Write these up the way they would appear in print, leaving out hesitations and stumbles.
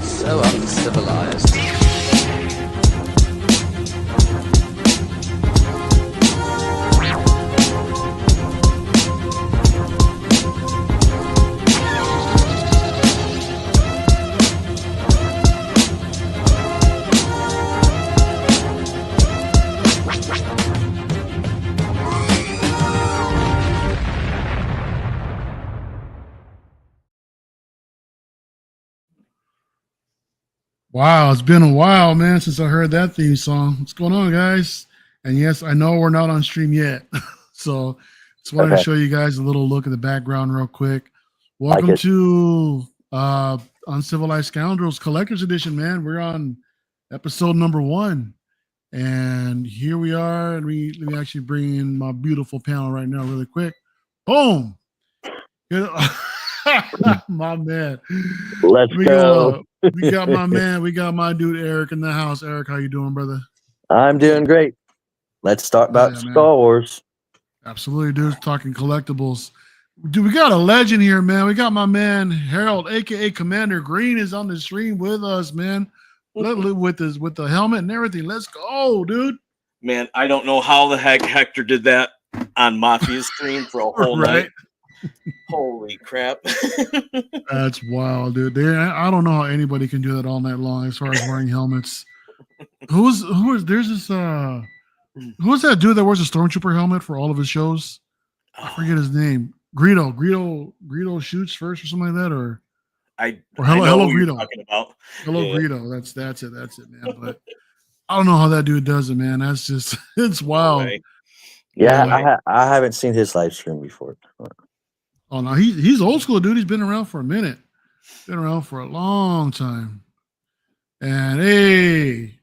So uncivilized. Wow, it's been a while, man, since I heard that theme song. What's going on, guys? And yes, I know we're not on stream yet. So just wanted to show you guys a little look at the background real quick. Welcome to Uncivilized Scoundrels Collector's Edition, man. We're on episode number 1. And here we are. And let me actually bring in my beautiful panel right now really quick. Boom. My man. Let's go. We got my man. We got my dude Eric in the house. Eric, how you doing, brother? I'm doing great. Let's talk about Star Wars. Absolutely, dude. Talking collectibles. Dude, we got a legend here, man. We got my man Harold, aka Commander Green, is on the stream with us, man. With the helmet and everything. Let's go, dude. Man, I don't know how the heck Hector did that on Mafia's stream for a whole night. Holy crap. That's wild, dude. I don't know how anybody can do that all night long as far as wearing helmets. Who's that dude that wears a stormtrooper helmet for all of his shows? I forget his name. Greedo shoots first or something like that, or hello Greedo. Hello Greedo. That's it, man. But I don't know how that dude does it, man. That's just it's wild. Right. Yeah, I haven't seen his live stream before. Oh no, he's old school, dude. He's been around for a minute. Been around for a long time. And hey,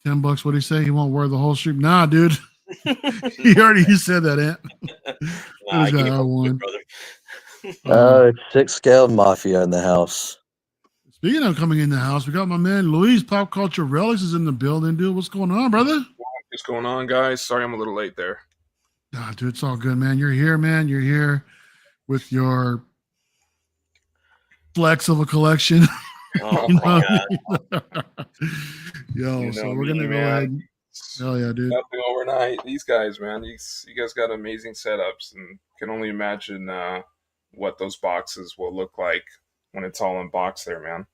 $10. What'd he say? He won't wear the whole stream. Nah, dude. he said that, Ant. It's 6 scale Mafia in the house. Speaking of coming in the house, we got my man Luis Pop Culture Relics is in the building, dude. What's going on, brother? What's going on, guys? Sorry I'm a little late there. Nah, dude, it's all good, man. You're here, man. You're here with your flex of a collection. Oh, my God. Yo, so we're going to go ahead. Hell yeah, dude. Nothing overnight. These guys, man. You guys got amazing setups, and can only imagine what those boxes will look like when it's all in box there, man.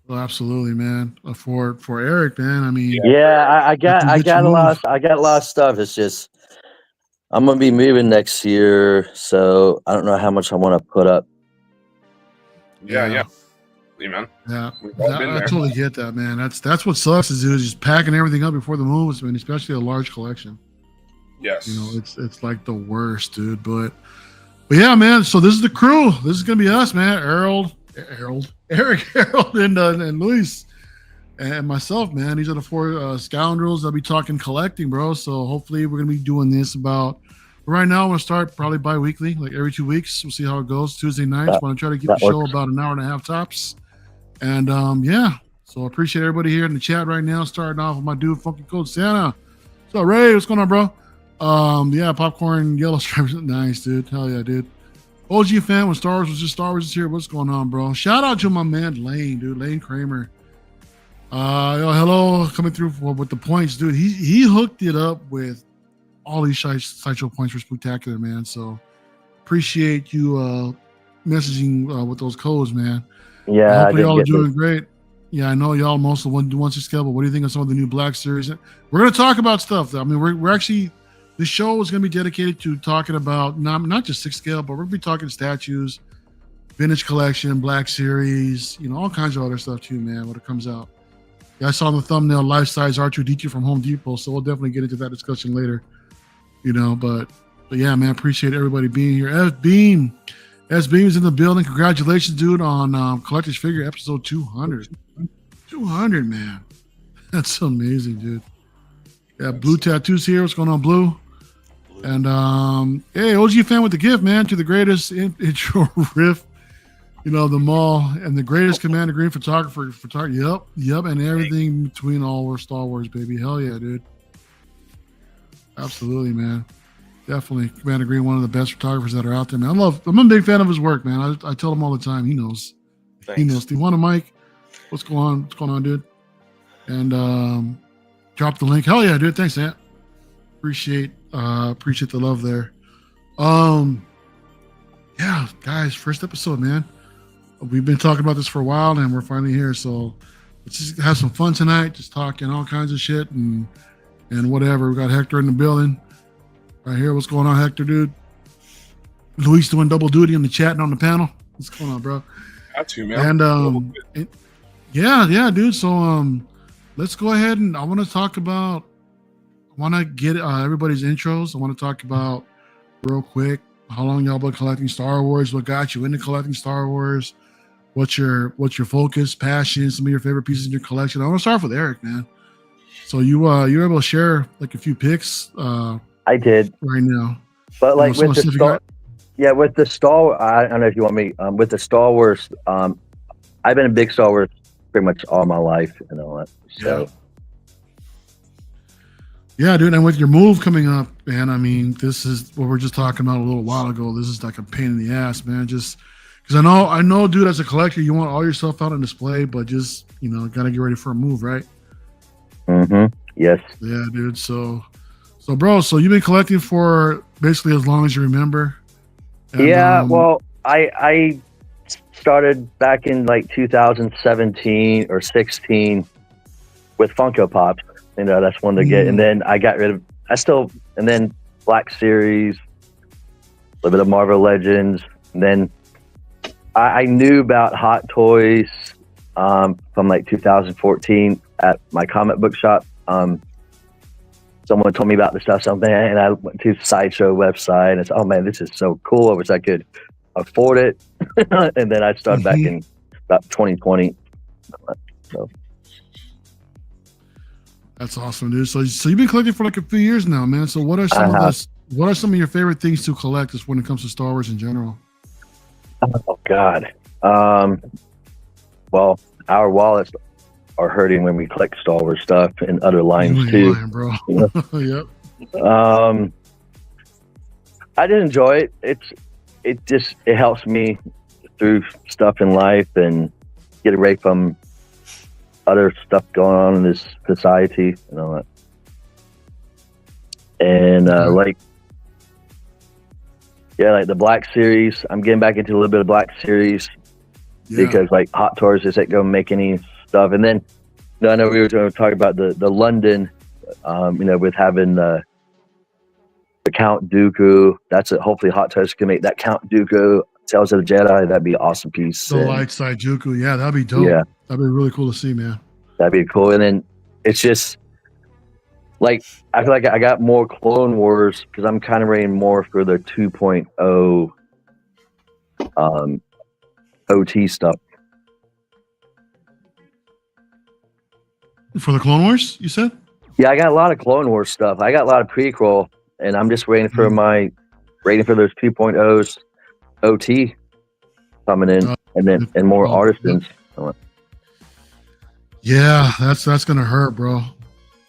Well, absolutely, man. For Eric, man. I mean, I got a lot of stuff. It's just I'm gonna be moving next year, so I don't know how much I want to put up. Yeah. Man. Yeah, I totally get that, man. That's what sucks is just packing everything up before the moves, man. Especially a large collection. Yes, you know it's like the worst, dude. But yeah, man. So this is the crew. This is gonna be us, man. Eric, Harold, and Luis, and myself, man. These are the 4 scoundrels that be talking collecting, bro. So hopefully we're gonna be doing this about. Right now, I'm gonna start probably bi-weekly, like every 2 weeks. We'll see how it goes. Tuesday nights. Want to try to keep the show about an hour and a half tops. And so I appreciate everybody here in the chat right now. Starting off with my dude, Funky Cold Santa. So Ray, what's going on, bro? Popcorn, yellow stripes, nice, dude. Hell yeah, dude. OG fan when Star Wars was just Star Wars is here. What's going on, bro? Shout out to my man Lane, dude. Lane Kramer. Hello, coming through with the points, dude. He hooked it up with all these sideshow points for Spooktacular, man. So appreciate you messaging with those codes, man. Yeah, hopefully y'all are doing great. Yeah, I know y'all mostly want to scale, but what do you think of some of the new Black Series? We're going to talk about stuff. I mean, we're actually, the show is going to be dedicated to talking about not just 6 scale, but we're going to be talking statues, vintage collection, Black Series, all kinds of other stuff too, man, when it comes out. Yeah, I saw in the thumbnail life-size R2D2 from Home Depot, so we'll definitely get into that discussion later. But yeah, man, appreciate everybody being here. S Beam's in the building. Congratulations, dude, on Collector's Figure episode 200. 200, man. That's amazing, dude. Yeah, Blue Tattoos here. What's going on, Blue? And hey, OG fan with the gift, man, to the greatest intro riff, the mall, and the greatest Commander Green photographer. Yep, and everything between all Star Wars, baby. Hell yeah, dude. Absolutely, man. Definitely, Commander Green, one of the best photographers that are out there, man. I'm a big fan of his work, man. I tell him all the time. He knows. Thanks. He knows. Do you want a mic? What's going on? What's going on, dude? And drop the link. Hell yeah, dude. Thanks, Ant. Appreciate the love there. Yeah, guys, first episode, man. We've been talking about this for a while, and we're finally here. So let's just have some fun tonight. Just talking all kinds of shit and whatever. We got Hector in the building right here. What's going on, Hector, dude? Luis doing double duty in the chat and on the panel. What's going on, bro? Got to, man. And yeah, dude. So let's go ahead and I want to get everybody's intros. I want to talk about real quick how long y'all been collecting Star Wars, what got you into collecting Star Wars, what's your focus, passion, some of your favorite pieces in your collection. I want to start with Eric, man. So you were able to share like a few picks. I did right now, but like with the Star Wars, I don't know if you want me with the Star Wars. I've been a big Star Wars pretty much all my life and all that. So. Yeah, dude, and with your move coming up, man, I mean, this is what we are just talking about a little while ago. This is like a pain in the ass, man. Just because I know, dude, as a collector, you want all your stuff out on display, but just, got to get ready for a move, right? Mm-hmm. Yes. Yeah, dude. So, bro, you've been collecting for basically as long as you remember. And, yeah, well, I started back in like 2017 or 16 with Funko Pops. That's one to get. And then I got rid of, and then Black Series, a little bit of Marvel Legends. And then I knew about Hot Toys from like 2014 at my comic book shop. Someone told me about the stuff, and I went to the Sideshow website and I said, oh man, this is so cool. I wish I could afford it. And then I started back in about 2020. So. That's awesome, dude. So you've been collecting for like a few years now, man. So what are some of your favorite things to collect just when it comes to Star Wars in general? Oh God. Well, our wallets are hurting when we collect Star Wars stuff and other lines too. Lying, bro. Yep. I did enjoy it. It helps me through stuff in life and get away from other stuff going on in this society and all that. And like the Black Series, I'm getting back into a little bit of Black Series because like Hot Toys just ain't gonna make any stuff. And then I know we were going to talk about the London, with having the Count Dooku. That's it. Hopefully Hot Toys can make that Count Dooku Tales of the Jedi. That'd be an awesome piece. The light side Dooku. Yeah, that'd be dope. Yeah. That'd be really cool to see, man. That'd be cool. And then it's just like, I feel like I got more Clone Wars because I'm kind of ready more for the 2.0 OT stuff. For the Clone Wars, you said? Yeah, I got a lot of Clone Wars stuff. I got a lot of prequel, and I'm just waiting for those 2.0s OT coming in, and more artisans. Yeah, that's gonna hurt, bro.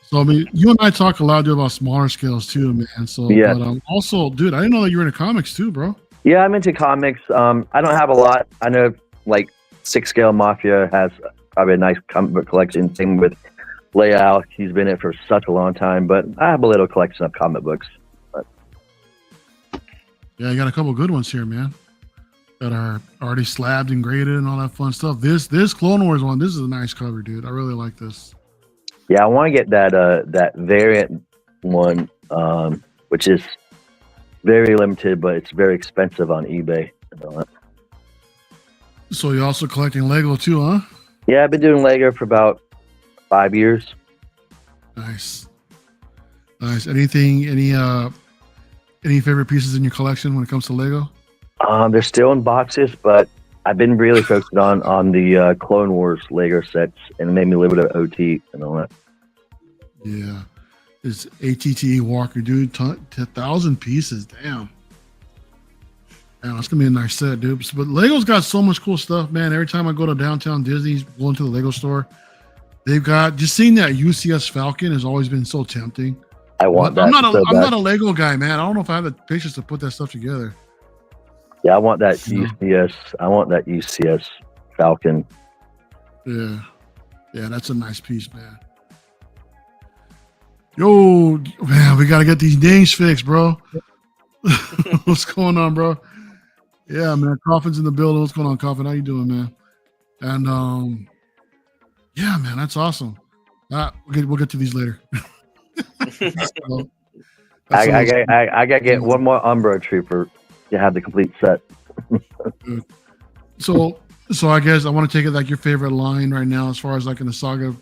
So I mean, you and I talk a lot, dude, about smaller scales too, man. So yeah. But also, dude, I didn't know that you were into comics too, bro. Yeah, I'm into comics. I don't have a lot. I know like 6-Scale Mafia has probably a nice comic book collection. Same with Layout. He's been in it for such a long time, but I have a little collection of comic books. But. Yeah, I got a couple good ones here, man, that are already slabbed and graded and all that fun stuff. This Clone Wars one, this is a nice cover, dude. I really like this. Yeah, I want to get that variant one, which is very limited, but it's very expensive on eBay. So you're also collecting Lego too, huh? Yeah, I've been doing Lego for about 5 years. Nice. Any favorite pieces in your collection when it comes to Lego? They're still in boxes, but I've been really focused on the Clone Wars Lego sets, and it made me a little bit of OT and all that. Yeah. It's ATTE Walker, dude. 1,000 pieces. Damn. That's going to be a nice set, dude. But Lego's got so much cool stuff, man. Every time I go to downtown Disney, go into the Lego store, they've got, just seeing that UCS Falcon has always been so tempting. I want that. I'm not a Lego guy, man. I don't know if I have the patience to put that stuff together. Yeah, I want that UCS. I want that UCS Falcon. Yeah, that's a nice piece, man. Yo, man, we gotta get these names fixed, bro. What's going on, bro? Yeah, man. Coffin's in the building. What's going on, Coffin? How you doing, man? And yeah, man, that's awesome. We'll get to these later. So, I gotta get one more Umbro Trooper to have the complete set. So I guess I want to take it like your favorite line right now, as far as like in the saga,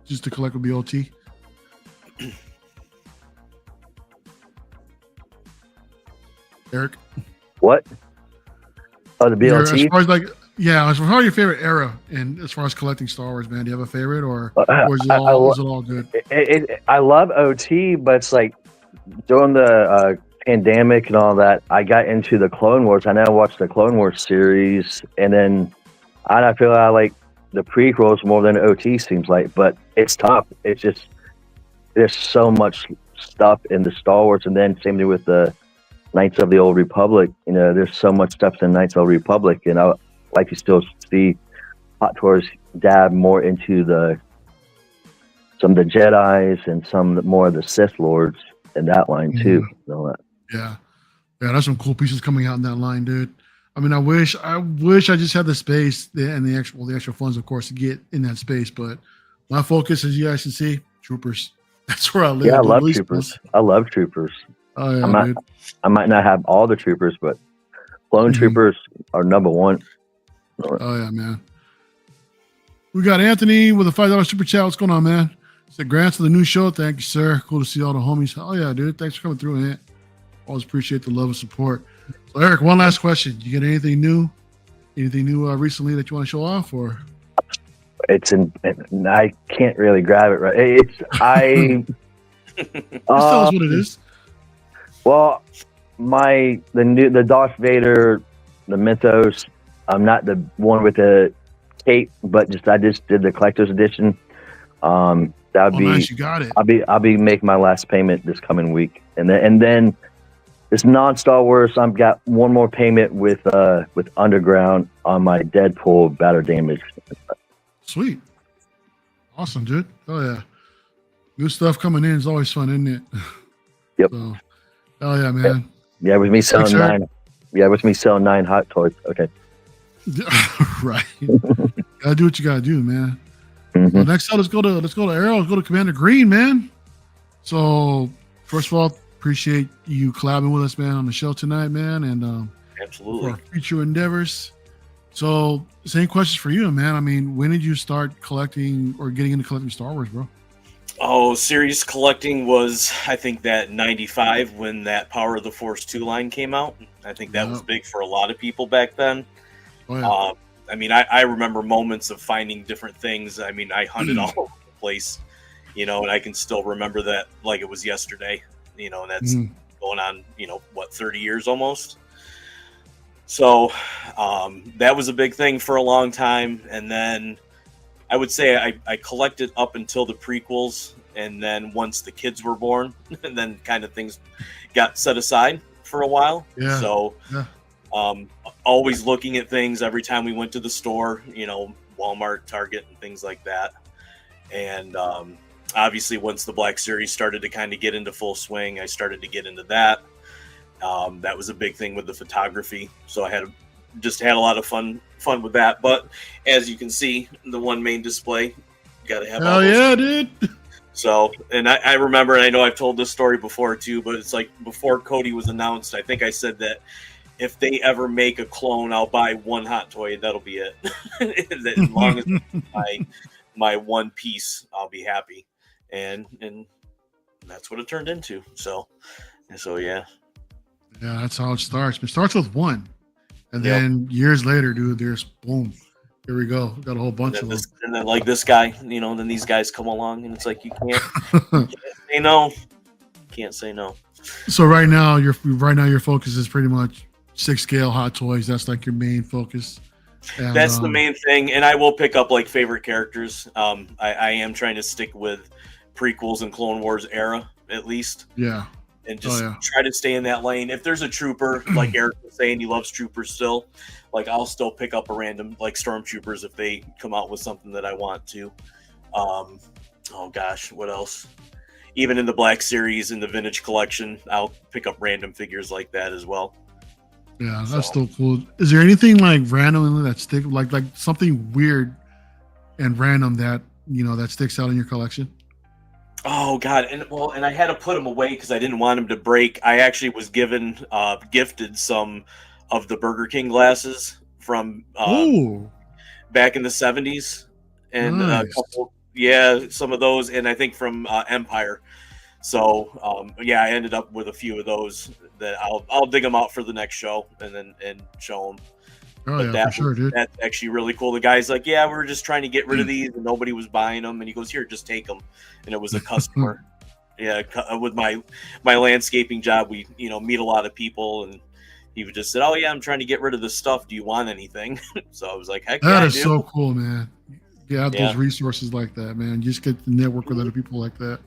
just to collect would be OT. Eric, what? Oh, the BLT. As far as like, yeah, as far as your favorite era, and as far as collecting Star Wars, man, do you have a favorite, or is it all good? I love OT, but it's like during the pandemic and all that, I got into the Clone Wars. I now watch the Clone Wars series, and then I feel I like the prequels more than OT seems like, but it's tough. It's just there's so much stuff in the Star Wars, and then same thing with the Knights of the Old Republic. You know, there's so much stuff in Knights of the Republic, and I like to still see Hot Toys dab more into some of the Jedis and some more of the Sith Lords in that line too. And all that. Yeah, that's some cool pieces coming out in that line, dude. I mean, I wish I just had the space and the actual funds, of course, to get in that space. But my focus, as you guys can see, Troopers. That's where I live. Yeah, I love Troopers. I love Troopers. Oh yeah, I might not have all the Troopers, but Clone Troopers are number one. Oh yeah, man. We got Anthony with a $5 super chat. What's going on, man? Said grants to the new show. Thank you, sir. Cool to see all the homies. Oh yeah, dude. Thanks for coming through, Ant. Always appreciate the love and support. So, Eric, one last question. You get anything new? Anything new recently that you want to show off, or? I can't really grab it right. Just tell us what it is. Well, the Darth Vader, the Mythos. I'm not the one with the cape, but I just did the collector's edition. That would be nice. You got it. I'll be making my last payment this coming week, and then this non-Star Wars. I've got one more payment with Underground on my Deadpool Battle Damage. Sweet, awesome, dude. Oh yeah, new stuff coming in is always fun, isn't it? Yep. So, oh yeah, man. Yeah, with me selling 9. Yeah, with me selling 9 Hot Toys. Okay. Right. Gotta do what you gotta do, man. Mm-hmm. Well, next up, let's go to Arrow. Let's go to Commander Green, man. So first of all, appreciate you collabing with us, man, on the show tonight, man, and absolutely for our future endeavors. So same questions for you, man. I mean, when did you start collecting or getting into collecting Star Wars, bro? Oh, serious collecting was, I think, that 95 when that Power of the Force 2 line came out. I think that was big for a lot of people back then. Oh, yeah. I mean, I remember moments of finding different things. I mean, I hunted all over the place, and I can still remember that like it was yesterday, and that's going on, 30 years almost. So that was a big thing for a long time. And then I would say I collected up until the prequels. And then once the kids were born, and then kind of things got set aside for a while. Yeah. So always looking at things every time we went to the store, Walmart, Target, and things like that. And obviously once the Black Series started to kind of get into full swing, I started to get into that. That was a big thing with the photography. So I had a lot of fun with that. But as you can see, the one main display, got to have all those. Yeah, dude. So, and I remember, and I know I've told this story before too, but it's like before Cody was announced, I think I said that if they ever make a clone, I'll buy one Hot Toy and that'll be it. As long as my one piece, I'll be happy. And that's what it turned into. So yeah. Yeah, that's how it starts. It starts with one. And then years later, dude, there's boom. Here we go. Got a whole bunch of them. And then like this guy, then these guys come along and it's like you can't say no. Can't say no. So right now your focus is pretty much 6 scale Hot Toys. That's like your main focus. And, that's the main thing. And I will pick up like favorite characters. I am trying to stick with prequels and Clone Wars era. at least. Yeah. And just try to stay in that lane. If there's a trooper, like Eric was saying, he loves troopers still. Like I'll still pick up a random like stormtroopers if they come out with something that I want to. Oh gosh, what else? Even in the Black Series in the Vintage Collection, I'll pick up random figures like that as well. Yeah, that's still cool. Is there anything like randomly that stick like something weird and random that that sticks out in your collection? Oh God, and I had to put them away because I didn't want them to break. I actually was gifted some of the Burger King glasses from back in the 70s, and nice. some of those, and I think from Empire. So I ended up with a few of those that I'll dig them out for the next show and show them. Oh, but for sure, dude. That's actually really cool. The guy's like, yeah, we were just trying to get rid of these, and nobody was buying them. And he goes, here, just take them. And it was a customer. With my landscaping job, we meet a lot of people, and he would just said, oh yeah, I'm trying to get rid of this stuff. Do you want anything? So I was like, heck yeah, that is so cool, man. Those resources like that, man. You just get to network with other people like that.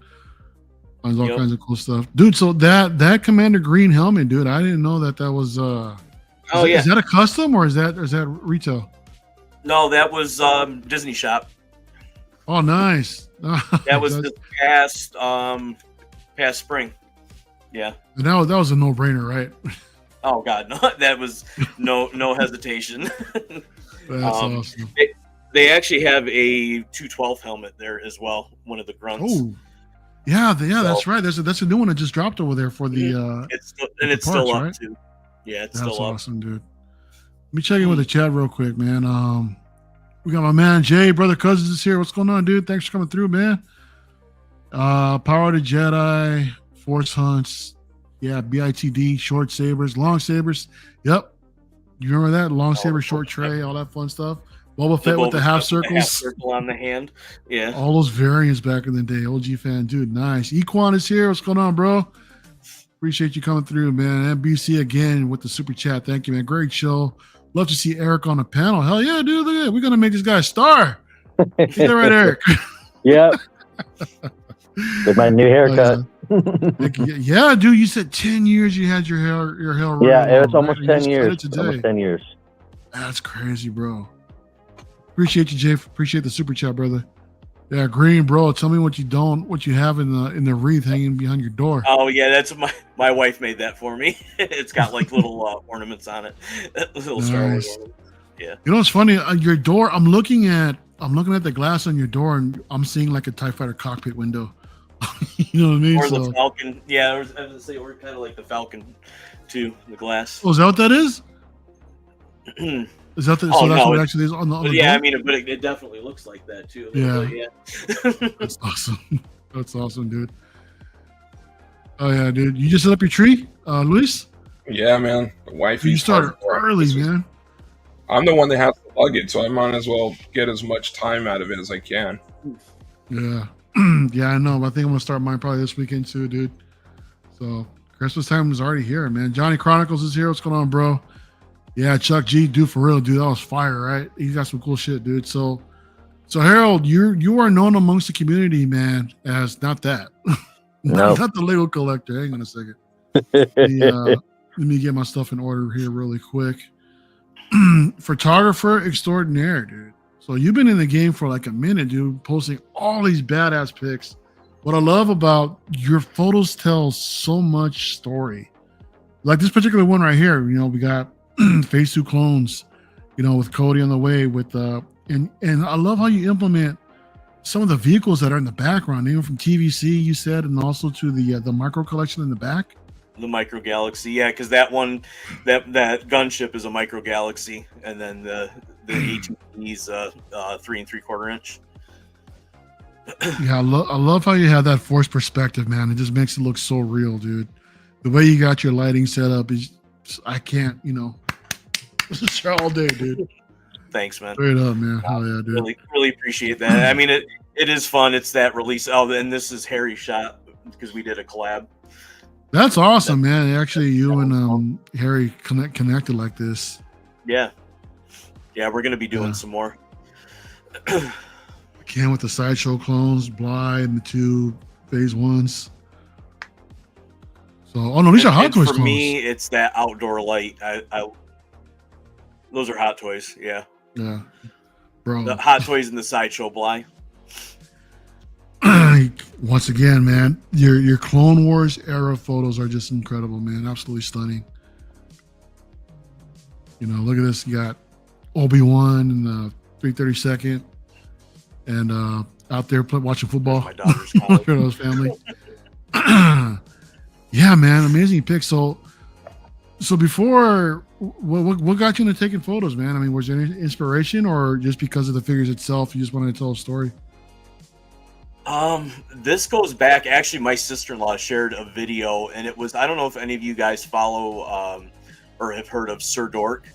Finds all kinds of cool stuff, dude. So that Commander Green helmet, dude, I didn't know that was. Is that a custom or is that retail? No, that was Disney Shop. Oh, nice. That was this past spring. Yeah. And that was a no-brainer, right? Oh God, no! That was no hesitation. That's awesome. They actually have a 212 helmet there as well. One of the grunts. Oh, yeah, that's right. That's a new one that just dropped over there for the. It's still up too. Yeah, it's that's still up. Awesome, dude. Let me check in with the chat real quick, man. We got my man Jay, brother Cousins is here. What's going on, dude? Thanks for coming through, man. Power to Jedi, Force Hunts, BITD, short sabers, long sabers. Yep, you remember that long saber, short tray, all that fun stuff. Boba Fett with the half circles, half circle on the hand. Yeah, all those variants back in the day. OG fan, dude, nice. Equan is here. What's going on, bro? Appreciate you coming through, man. NBC again with the super chat. Thank you, man. Great show. Love to see Eric on the panel. Hell yeah, dude. Look at it. We're going to make this guy a star. Is that right, Eric? Yep. With my new haircut. Yeah, dude. You said 10 years you had your hair. Yeah, it's almost 10 years. Almost 10 years. That's crazy, bro. Appreciate you, Jay. Appreciate the super chat, brother. Yeah, Green, bro. Tell me what you have in the wreath hanging behind your door. Oh yeah, that's my wife made that for me. It's got like little ornaments on it, little Star Wars ornaments. Yeah. You know what's funny? Your door. I'm looking at the glass on your door, and I'm seeing like a TIE Fighter cockpit window. You know what I mean? Or the Falcon. Yeah, I was gonna say we're kind of like the Falcon, too. The glass. Oh, is that what that is? Is that the, so that's what it actually is on the door? I mean, but it definitely looks like that too. Yeah. That's awesome. That's awesome, dude. Oh yeah, dude. You just set up your tree, Luis? Yeah, man. The wifey. You started early, man. I'm the one that has to lug it, so I might as well get as much time out of it as I can. Yeah. Yeah, I know. I think I'm gonna start mine probably this weekend too, dude. So Christmas time is already here, man. Johnny Chronicles is here. What's going on, bro? Yeah, Chuck G, dude, for real, dude, that was fire, right? He got some cool shit, dude. So Harold, you are known amongst the community, man, as not that, not the Lego collector. Hang on a second. Let me get my stuff in order here really quick. Photographer extraordinaire, dude. So you've been in the game for like a minute, dude, posting all these badass pics. What I love about your photos tell so much story. Like this particular one right here, we got Phase 2 clones, with Cody on the way with and I love how you implement some of the vehicles that are in the background, even from TVC you said, and also to the micro collection in the back. The Micro Galaxy, yeah, because that one, that gunship is a Micro Galaxy, and then the ATV's 3 3/4 inch. Yeah, I love how you have that force perspective, man. It just makes it look so real, dude. The way you got your lighting set up is, I can't, all day, dude. Thanks, man. Straight up, man. Hell yeah, dude. Really appreciate that. I mean, it is fun. It's that release. Oh, and this is Harry's shot because we did a collab. That's awesome, man. Actually, you and Harry connected like this. Yeah. Yeah, we're going to be doing some more. Again, with the Sideshow clones, Bly, and the 2 Phase 1s. So, oh no, these are Hot And Toys for clones. me, it's that outdoor light. Those are Hot Toys. Yeah, Yeah, bro. the Hot Toys and the Sideshow Bly. Once again, man, your Clone Wars era photos are just incredible, man. Absolutely stunning. You know, look at this. You got Obi-Wan in the 332nd, and out there watching football. My daughter's college. Those family. Yeah, man, amazing pick. So before, what got you into taking photos, man? I mean, was there any inspiration, or just because of the figures itself, you just wanted to tell a story? This goes back. Actually, my sister-in-law shared a video, and it was, I don't know if any of you guys follow or have heard of Sir Dork.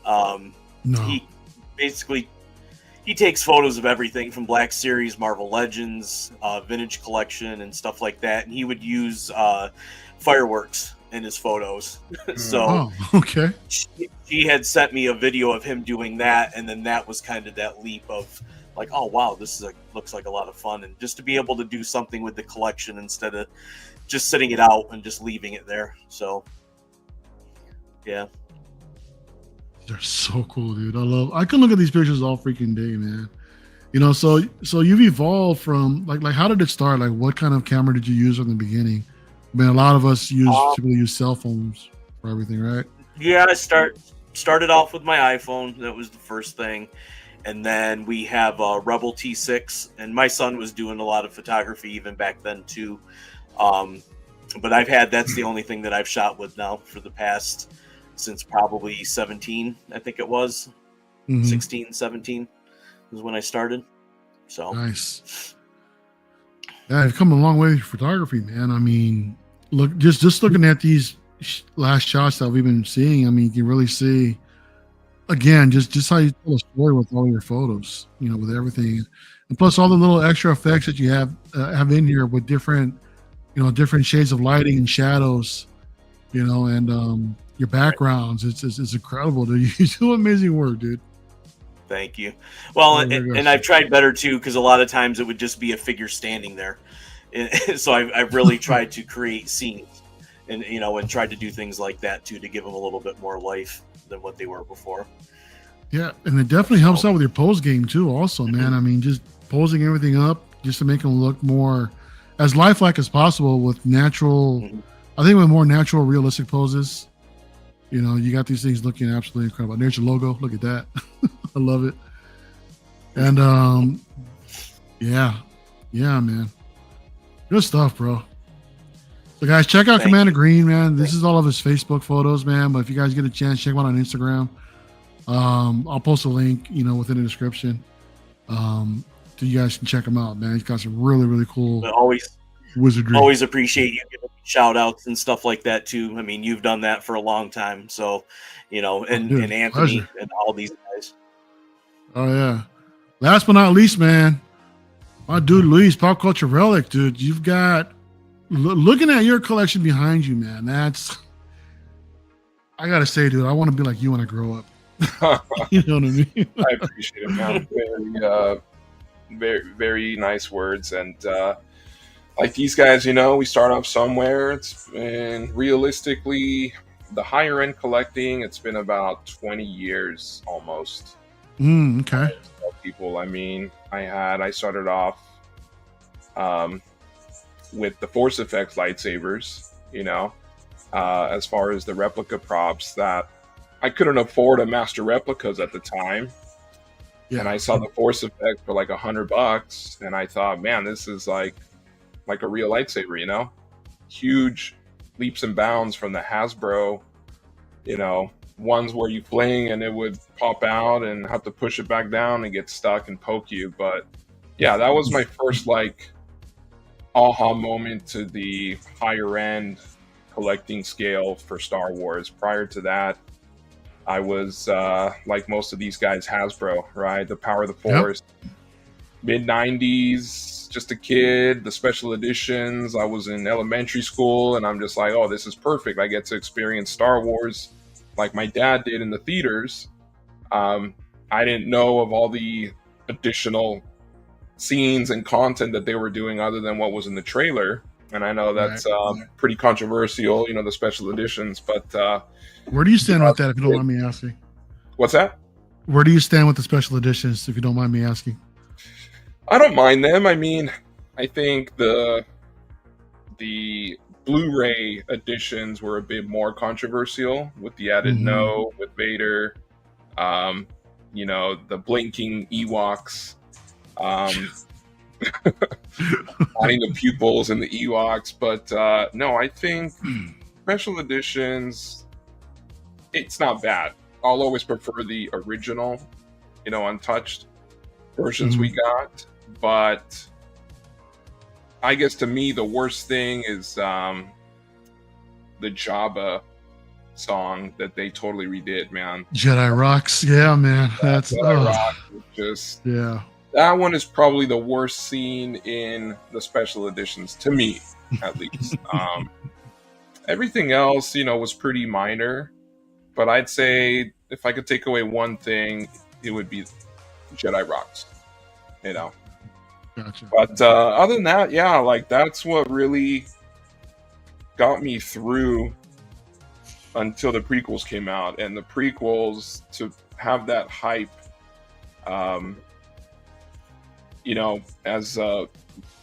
No. He basically takes photos of everything from Black Series, Marvel Legends, vintage collection, and stuff like that. And he would use fireworks in his photos. So Oh, okay. she had sent me a video of him doing that, and then that was kind of that leap of like, oh wow, this is looks like a lot of fun, and just to be able to do something with the collection instead of just sitting it out and just leaving it there. So yeah. They're so cool, dude. I can look at these pictures all freaking day, man. You know, so you've evolved from like how did it start? Like, what kind of camera did you use from the beginning? I mean, a lot of us typically use cell phones for everything, right? Yeah, I started off with my iPhone. That was the first thing, and then we have a Rebel T6, and my son was doing a lot of photography even back then too. But that's the only thing that I've shot with now for the past, since probably 17, I think it was. 16, 17 was when I started. So nice. Yeah, I've come a long way with photography, man. I mean, look, just looking at these last shots that we've been seeing, I mean, you can really see, again, just how you tell a story with all your photos, you know, with everything. And plus all the little extra effects that you have in here with different, you know, different shades of lighting and shadows, you know, and your backgrounds. It's incredible, dude. You do amazing work, dude. Thank you. Well, and I've tried better too, because a lot of times it would just be a figure standing there. So I've really tried to create scenes, and you know, and tried to do things like that too, to give them a little bit more life than what they were before. Yeah, and it definitely helps out with your pose game too. Also, man, I mean, just posing everything up just to make them look more as lifelike as possible with natural. I think with more natural, realistic poses. You know, you got these things looking absolutely incredible. There's your logo. Look at that. I love it. And yeah, man. Good stuff, bro. So guys, check out Commander Green, man. This is all of his Facebook photos, man. But if you guys get a chance, check him out on Instagram. I'll post a link, you know, within the description. So you guys can check him out, man. He's got some really, really cool wizardry. Always appreciate you giving me shout outs and stuff like that too. I mean, you've done that for a long time. So, you know, and Anthony pleasure. And all these guys. Oh yeah. Last but not least, man, my dude Luis, Pop Culture Relic, dude. You've got looking at your collection behind you, man. That's, I gotta say, dude, I want to be like you when I grow up. You know what I mean? I appreciate it, man. Very, very nice words. And like these guys, you know, we start off somewhere. And realistically, the higher end collecting, it's been about 20 years almost. Okay. People, I mean, I started off with the Force Effects lightsabers, you know, as far as the replica props that I couldn't afford a master replicas at the time. Yeah. And I saw the Force Effect for like $100, and I thought, man, this is like a real lightsaber, you know? Huge leaps and bounds from the Hasbro, you know, ones where you fling and it would pop out and have to push it back down and get stuck and poke you. But yeah, that was my first like aha moment to the higher end collecting scale for Star Wars. Prior to that, I was like most of these guys, Hasbro, right? The Power of the Force. Yep. Mid-90s, just a kid, the special editions. I was in elementary school, and I'm just like, oh, this is perfect. I get to experience Star Wars like my dad did in the theaters. I didn't know of all the additional scenes and content that they were doing other than what was in the trailer. and I know that's pretty controversial, the special editions. But where do you stand with that, if you don't mind me asking? What's that? Where do you stand with the special editions, if you don't mind me asking? I don't mind them. I mean, I think the Blu-ray editions were a bit more controversial with the added no with Vader, the blinking Ewoks, hiding the pupils in the Ewoks. But no, I think special editions, it's not bad. I'll always prefer the original, untouched versions we got. But I guess to me, the worst thing is the Jabba song that they totally redid, man. Jedi Rocks. Yeah, man. That's Jedi Rock just... Yeah. That one is probably the worst scene in the special editions, to me, at least. Everything else, was pretty minor. But I'd say if I could take away one thing, it would be Jedi Rocks. Gotcha. But other than that, yeah, like that's what really got me through until the prequels came out. And the prequels, to have that hype, as a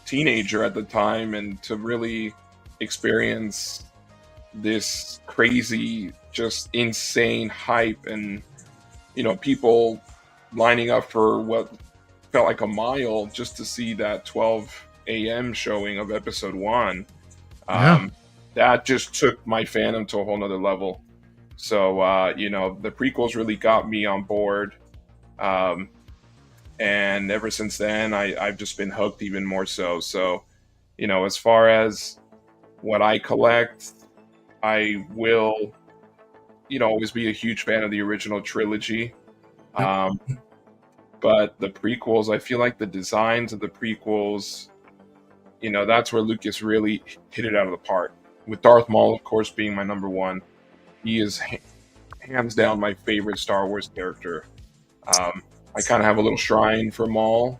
teenager at the time, and to really experience this crazy, just insane hype, and people lining up for what felt like a mile just to see that 12 a.m. showing of episode 1. That just took my fandom to a whole nother level. So the prequels really got me on board, and ever since then I've just been hooked even more so. So as far as what I collect, I will always be a huge fan of the original trilogy. But the prequels, I feel like the designs of the prequels, that's where Lucas really hit it out of the park. With Darth Maul, of course, being my number one. He is hands down my favorite Star Wars character. I kind of have a little shrine for Maul.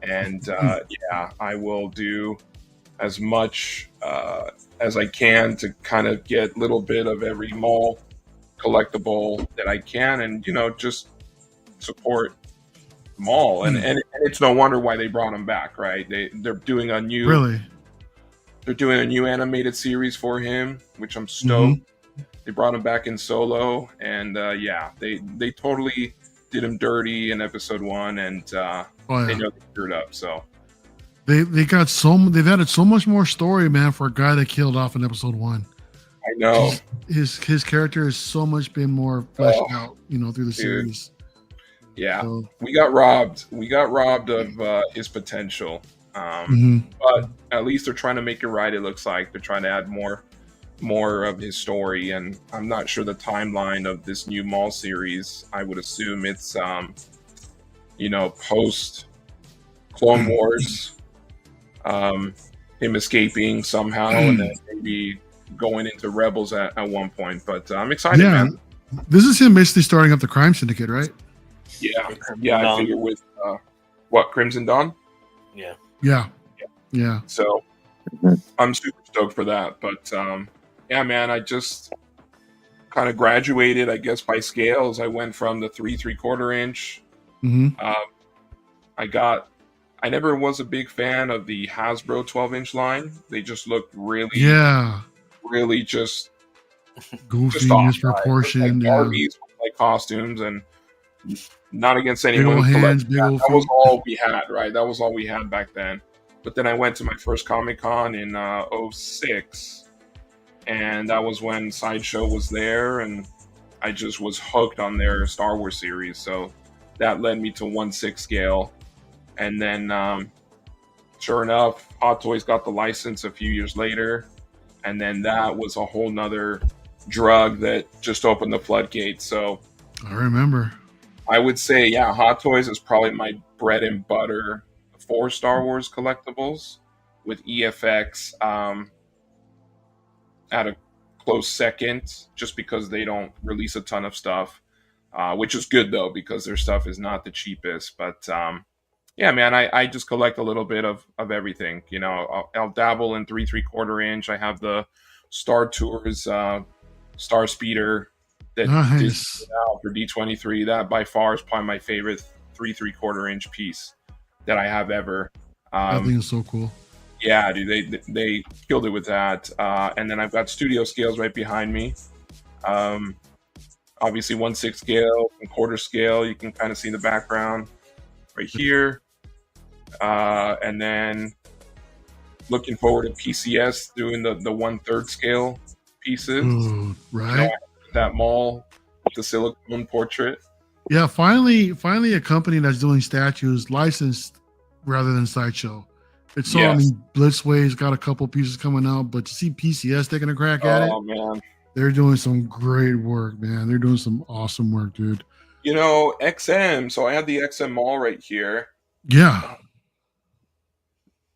And I will do as much as I can to kind of get a little bit of every Maul collectible that I can, and just support Maul. And it's no wonder why they brought him back, right? They're doing a new they're doing a new animated series for him, which I'm stoked. They brought him back in Solo, and they totally did him dirty in episode 1, and they know they screwed up. So they've added so much more story, man, for a guy that killed off in episode 1. I know his character has so much been more fleshed out, through the series. Yeah, so we got robbed. We got robbed of his potential. But at least they're trying to make it right. It looks like they're trying to add more of his story, and I'm not sure the timeline of this new Maul series. I would assume it's post Clone Wars, him escaping somehow, and then maybe going into Rebels at one point. But I'm excited, man. This is him basically starting up the crime syndicate, right? Yeah. I figure with Crimson Dawn. Yeah. So I'm super stoked for that. But man, I just kind of graduated, I guess, by scales. I went from the 3/3/4 inch. I never was a big fan of the Hasbro 12-inch line. They just looked really just goofy, misproportioned. Like Barbies, like costumes, and not against anyone. Big old hands, big old that was all we had, right? That was all we had back then. But then I went to my first Comic-Con in 2006, and that was when Sideshow was there, and I just was hooked on their Star Wars series. So that led me to 1/6 scale. And then, sure enough, Hot Toys got the license a few years later. And then that was a whole nother drug that just opened the floodgates. So I remember. I would say, Hot Toys is probably my bread and butter for Star Wars collectibles, with EFX at a close second, just because they don't release a ton of stuff, which is good, though, because their stuff is not the cheapest. But yeah, man, I just collect a little bit of everything. You know, I'll dabble in 3/4 inch. I have the Star Tours Star Speeder that Disney Nice. put out for D23. That by far is probably my favorite 3/4 inch piece that I have ever. I think it's so cool. Yeah, dude, they killed it with that. And then I've got studio scales right behind me. Obviously 1/6 scale and quarter scale. You can kind of see the background right here. And then looking forward to PCS doing the 1/3 scale pieces. Ooh, right. You know, that mall with the silicone portrait. Yeah, finally a company that's doing statues licensed rather than sideshow. It's so, I mean, Blitzway's got a couple pieces coming out, but to see PCS taking a crack at it, man, they're doing some great work, man. They're doing some awesome work, dude. You know, XM. So I have the XM mall right here. Yeah.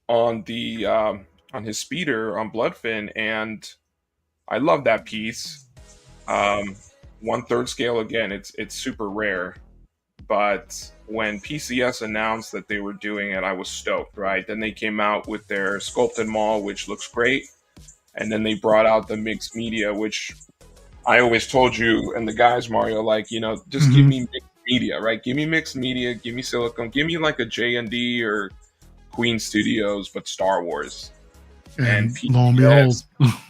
On the on his speeder on Bloodfin, and I love that piece. 1/3 scale again. It's super rare, but when PCS announced that they were doing it, I was stoked. Right? Then they came out with their sculpted mall, which looks great, and then they brought out the mixed media, which I always told you and the guys, Mario, like, you know, just give me mixed media, right? Give me mixed media, give me silicone, give me like a J&D or Queen Studios, but Star Wars. And PCS,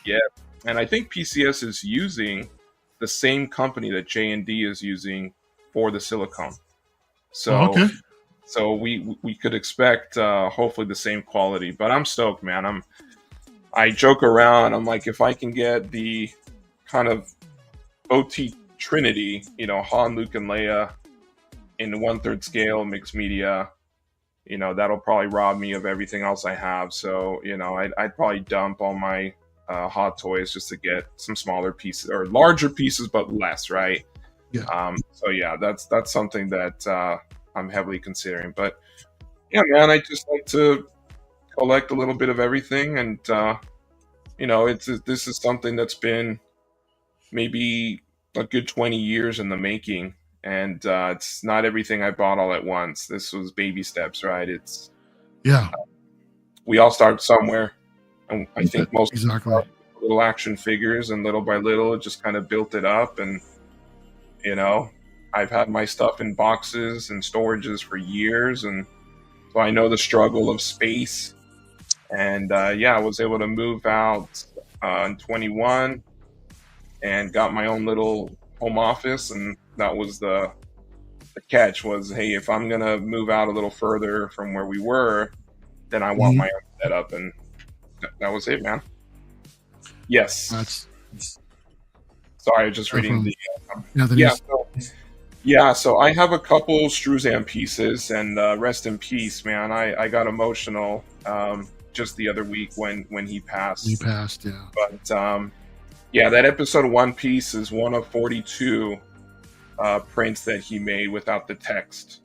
yeah, and I think PCS is using the same company that J&D is using for the silicone. So, so we could expect hopefully the same quality. But I'm stoked, man. I joke around. I'm like, if I can get the kind of OT Trinity, you know, Han, Luke, and Leia in the 1/3 scale mixed media, you know, that'll probably rob me of everything else I have. So, you know, I'd probably dump all my Hot Toys just to get some smaller pieces or larger pieces, but less, right? Yeah. So yeah, that's something that I'm heavily considering. But yeah, man, I just like to collect a little bit of everything, and you know, this is something that's been maybe a good 20 years in the making. And it's not everything I bought all at once. This was baby steps, right? It's we all start somewhere, and I think most little action figures, and little by little, it just kind of built it up. And you know, I've had my stuff in boxes and storages for years, and so I know the struggle of space. And yeah, I was able to move out in 21 and got my own little home office, and that was the catch was, hey, if I'm gonna move out a little further from where we were, then I want my own setup, and that was it, man. Yes. Sorry, just reading the so I have a couple Struzan pieces, and rest in peace, man. I got emotional just the other week when he passed. He passed, yeah. But yeah, that episode of One Piece is one of 42 prints that he made without the text.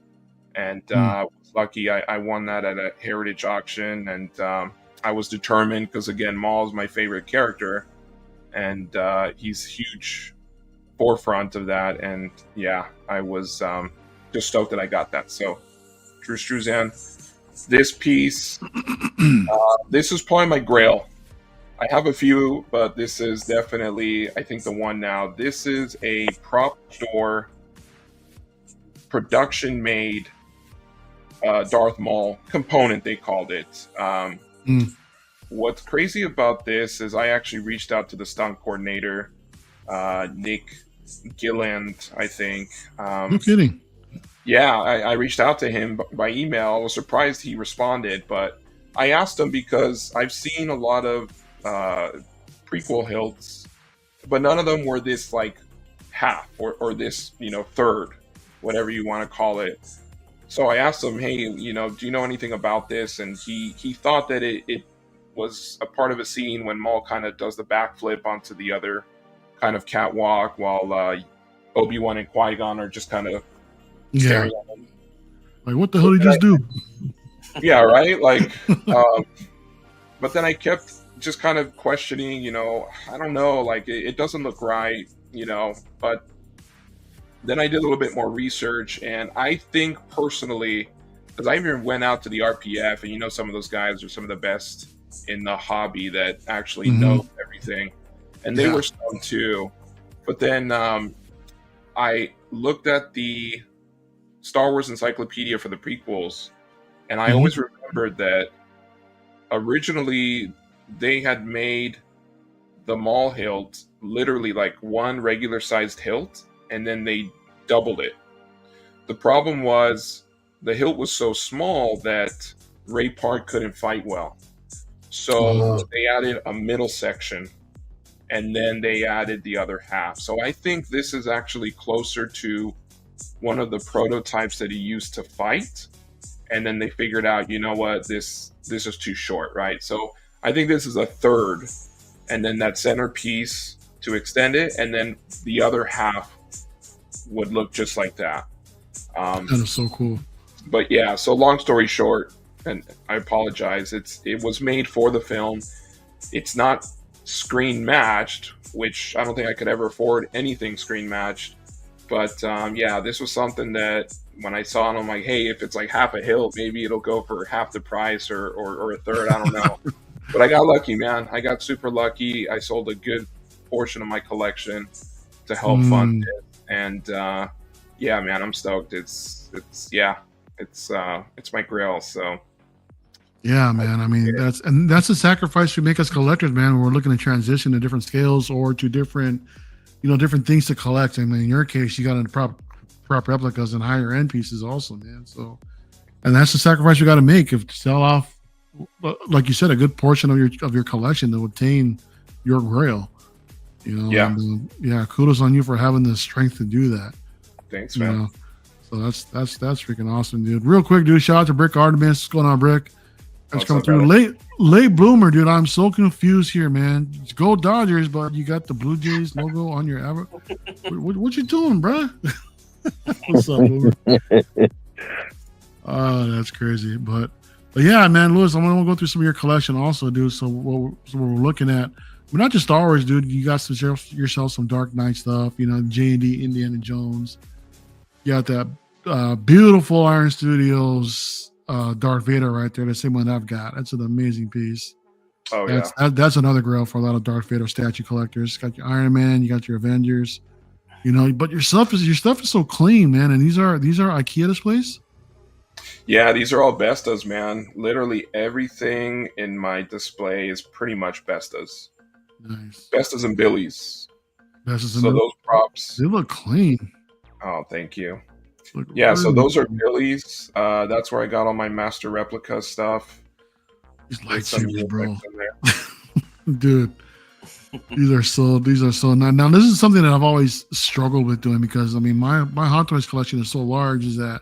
And I was lucky I won that at a heritage auction. And I was determined because, again, Maul is my favorite character. And he's huge forefront of that. And yeah, I was just stoked that I got that. So, Drew Struzan, this piece, this is probably my grail. I have a few, but this is definitely, I think, the one now. This is a prop store production-made Darth Maul component, they called it. What's crazy about this is I actually reached out to the stunt coordinator, Nick Gilland, I think. No kidding. Yeah, I reached out to him by email. I was surprised he responded, but I asked him because I've seen a lot of prequel hilts, but none of them were this like half or this, you know, third, whatever you want to call it. So I asked him, hey, you know, do you know anything about this? And he thought that it was a part of a scene when Maul kind of does the backflip onto the other kind of catwalk while Obi-Wan and Qui-Gon are just kind of staring at him. Like, what the hell did he just do? Yeah, right? Like, but then I kept just kind of questioning, you know, I don't know, like, it doesn't look right, you know, but then I did a little bit more research, and I think personally because I even went out to the RPF, and some of those guys are some of the best in the hobby that actually know everything, and they were stoned too. But then I looked at the Star Wars Encyclopedia for the prequels, and I always remembered that originally they had made the Maul hilt literally like one regular sized hilt, and then they doubled it. The problem was the hilt was so small that Ray Park couldn't fight well. So they added a middle section, and then they added the other half. So I think this is actually closer to one of the prototypes that he used to fight. And then they figured out, you know what, this is too short, right? So I think this is a third, and then that centerpiece to extend it, and then the other half would look just like that. That is so cool. But yeah, so long story short, and I apologize, it was made for the film. It's not screen matched, which I don't think I could ever afford anything screen matched. But yeah, this was something that when I saw it, I'm like, hey, if it's like half a hilt, maybe it'll go for half the price or a third. I don't know. But I got lucky, man. I got super lucky. I sold a good portion of my collection to help fund it. And yeah, man, I'm stoked. It's my grail. So yeah, man. I mean, that's a sacrifice we make as collectors, man. When we're looking to transition to different scales or to different things to collect. I mean, in your case, you got into prop replicas and higher end pieces also, man. So, and that's the sacrifice you got to make if to sell off, like you said, a good portion of your collection to obtain your grail. Yeah. And, yeah. Kudos on you for having the strength to do that. Thanks, man. So that's freaking awesome, dude. Real quick, dude. Shout out to Brick Artemis. What's going on, Brick? That's coming through. Late bloomer, dude. I'm so confused here, man. Go Dodgers, but you got the Blue Jays logo on your avatar. What you doing, bro? What's up, Bloomer? Oh, that's crazy. But yeah, man, Lewis, I'm gonna go through some of your collection also, dude. So what we're looking at, but not just Star Wars, dude. You got yourself some Dark Knight stuff. J&D, Indiana Jones. You got that beautiful Iron Studios Darth Vader right there, the same one I've got. That's an amazing piece. Oh, that's another grail for a lot of Darth Vader statue collectors. You got your Iron Man, you got your Avengers, but your stuff is so clean, man. And these are IKEA displays. Yeah, these are all Bestas, man. Literally everything in my display is pretty much Bestas. Nice. Bestas and Billies. Those props, they look clean. Oh, thank you. Yeah, so those are Billies. That's where I got all my Master Replica stuff. These lightsabers, bro. Dude, these are so nice. Now, this is something that I've always struggled with doing because, I mean, my Hot Toys collection is so large is that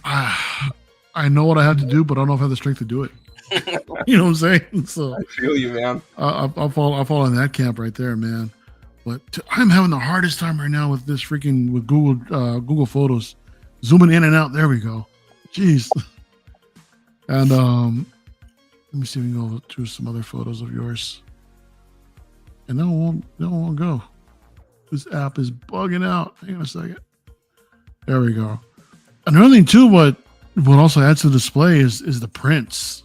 I know what I have to do, but I don't know if I have the strength to do it. You know what I'm saying? So I feel you, man. I'll fall in that camp right there, man. But I'm having the hardest time right now with this with Google Photos, zooming in and out. There we go. Jeez. And let me see if we can go to some other photos of yours. And that one won't go. This app is bugging out. Hang on a second. There we go. Another thing too, what also adds to the display is the prints.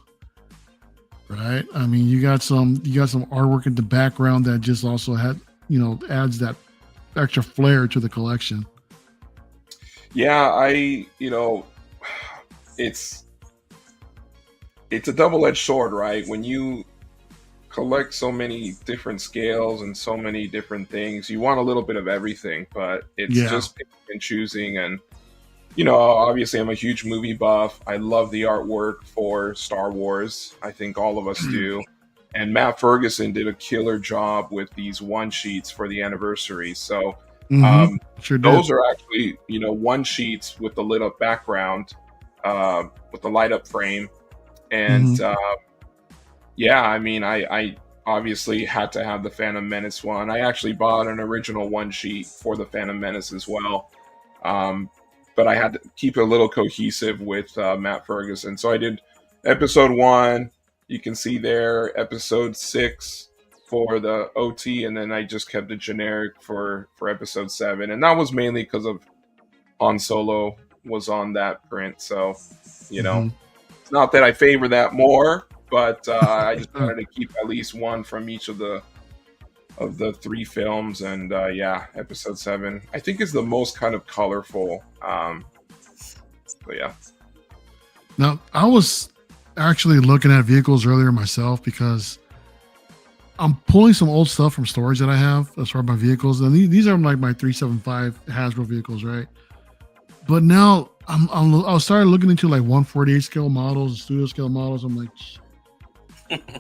Right? I mean, you got some artwork in the background that just also adds that extra flair to the collection. Yeah, it's a double-edged sword, right? When you collect so many different scales and so many different things, you want a little bit of everything, but it's just picking and choosing. And obviously I'm a huge movie buff. I love the artwork for Star Wars. I think all of us do. And Matt Ferguson did a killer job with these one sheets for the anniversary. So those are actually, one sheets with the lit up background, with the light up frame. And I mean, I obviously had to have the Phantom Menace one. I actually bought an original one sheet for the Phantom Menace as well. But I had to keep it a little cohesive with Matt Ferguson. So I did episode 1. You can see there, episode 6 for the OT, and then I just kept it generic for episode 7. And that was mainly because of Han Solo was on that print. So, you know, it's not that I favor that more, but I just wanted to keep at least one from each of the 3 films. And yeah, episode 7 I think is the most kind of colorful. But yeah. Now, I was actually looking at vehicles earlier myself because I'm pulling some old stuff from storage that I have as far as my vehicles, and these are like my 375 Hasbro vehicles, right? But now I started looking into like 148 scale models and studio scale models. I'm like,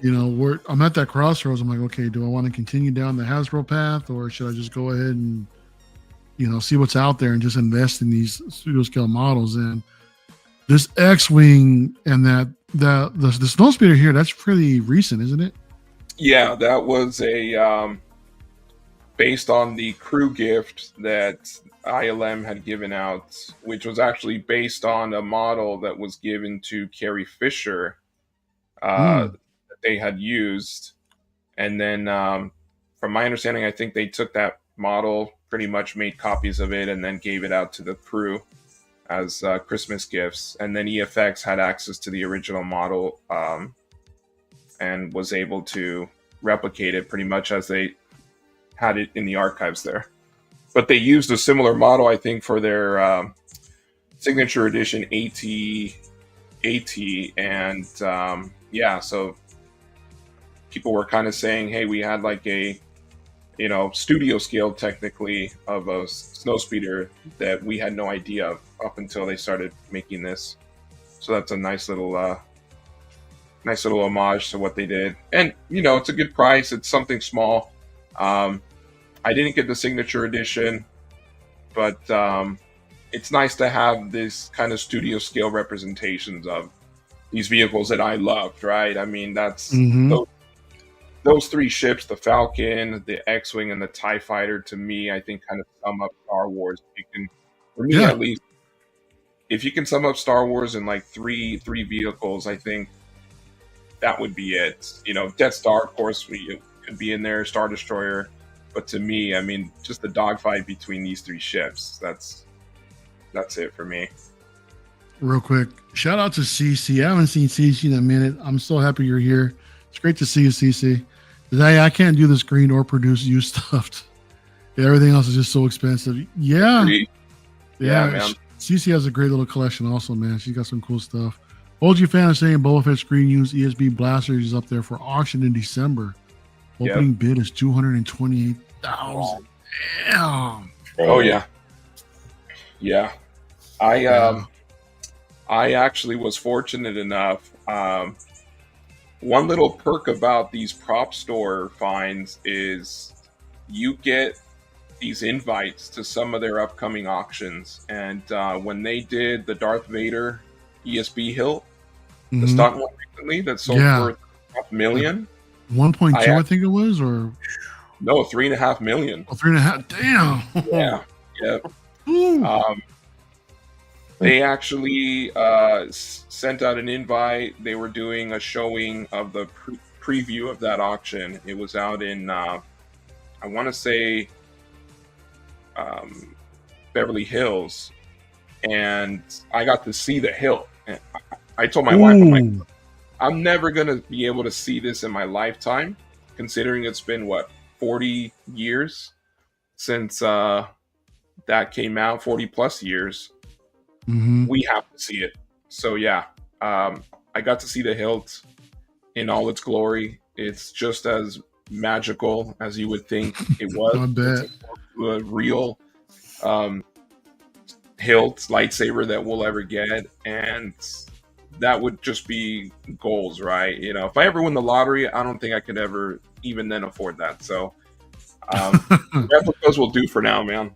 you know, I'm at that crossroads. I'm like, okay, do I want to continue down the Hasbro path, or should I just go ahead and, you know, see what's out there and just invest in these studio scale models? And this X-wing and the snowspeeder here, that's pretty recent, isn't it? Yeah, that was a based on the crew gift that ILM had given out, which was actually based on a model that was given to Carrie Fisher that they had used. And then from my understanding, I think they took that model, pretty much made copies of it, and then gave it out to the crew as Christmas gifts. And then EFX had access to the original model and was able to replicate it pretty much as they had it in the archives there. But they used a similar model, I think, for their signature edition AT, and yeah, so people were kind of saying, hey, we had like a, you know, studio scale technically of a snowspeeder that we had no idea of up until they started making this. So that's a nice little homage to what they did. And, you know, it's a good price. It's something small. I didn't get the signature edition, but it's nice to have this kind of studio scale representations of these vehicles that I loved, right? I mean, that's those 3 ships, the Falcon, the X-Wing, and the TIE Fighter, to me, I think kind of sum up Star Wars. For me at least, if you can sum up Star Wars in like three vehicles, I think that would be it. You know, Death Star, of course, could be in there, Star Destroyer. But to me, I mean, just the dogfight between these 3 ships, that's it for me. Real quick, shout out to CC. I haven't seen CC in a minute. I'm so happy you're here. It's great to see you, CC. I can't do the screen or produce used stuff. Everything else is just so expensive. Yeah, man. CC has a great little collection also, man. She's got some cool stuff. OG fan is saying Boba Fett screen used ESB blasters is up there for auction in December. Opening bid is $228,000. Damn. Oh yeah. Yeah. I actually was fortunate enough. One little perk about these prop store finds is you get these invites to some of their upcoming auctions. And when they did the Darth Vader ESB hilt, the stock one recently that sold for $500,000. 1.2, I think it was, or no, $3.5 million. Oh, 3.5. Damn. Yeah. They actually sent out an invite. They were doing a showing of the preview of that auction. It was out in, I want to say, Beverly Hills, and I got to see the hilt. And I told my wife, I'm like, I'm never going to be able to see this in my lifetime, considering it's been, 40 years since that came out, 40 plus years. We have to see it. So, yeah, I got to see the hilt in all its glory. It's just as magical as you would think it was. I bet. It's a real hilt lightsaber that we'll ever get, and that would just be goals, right? You know, if I ever win the lottery, I don't think I could ever even then afford that. So replicas will do for now, man.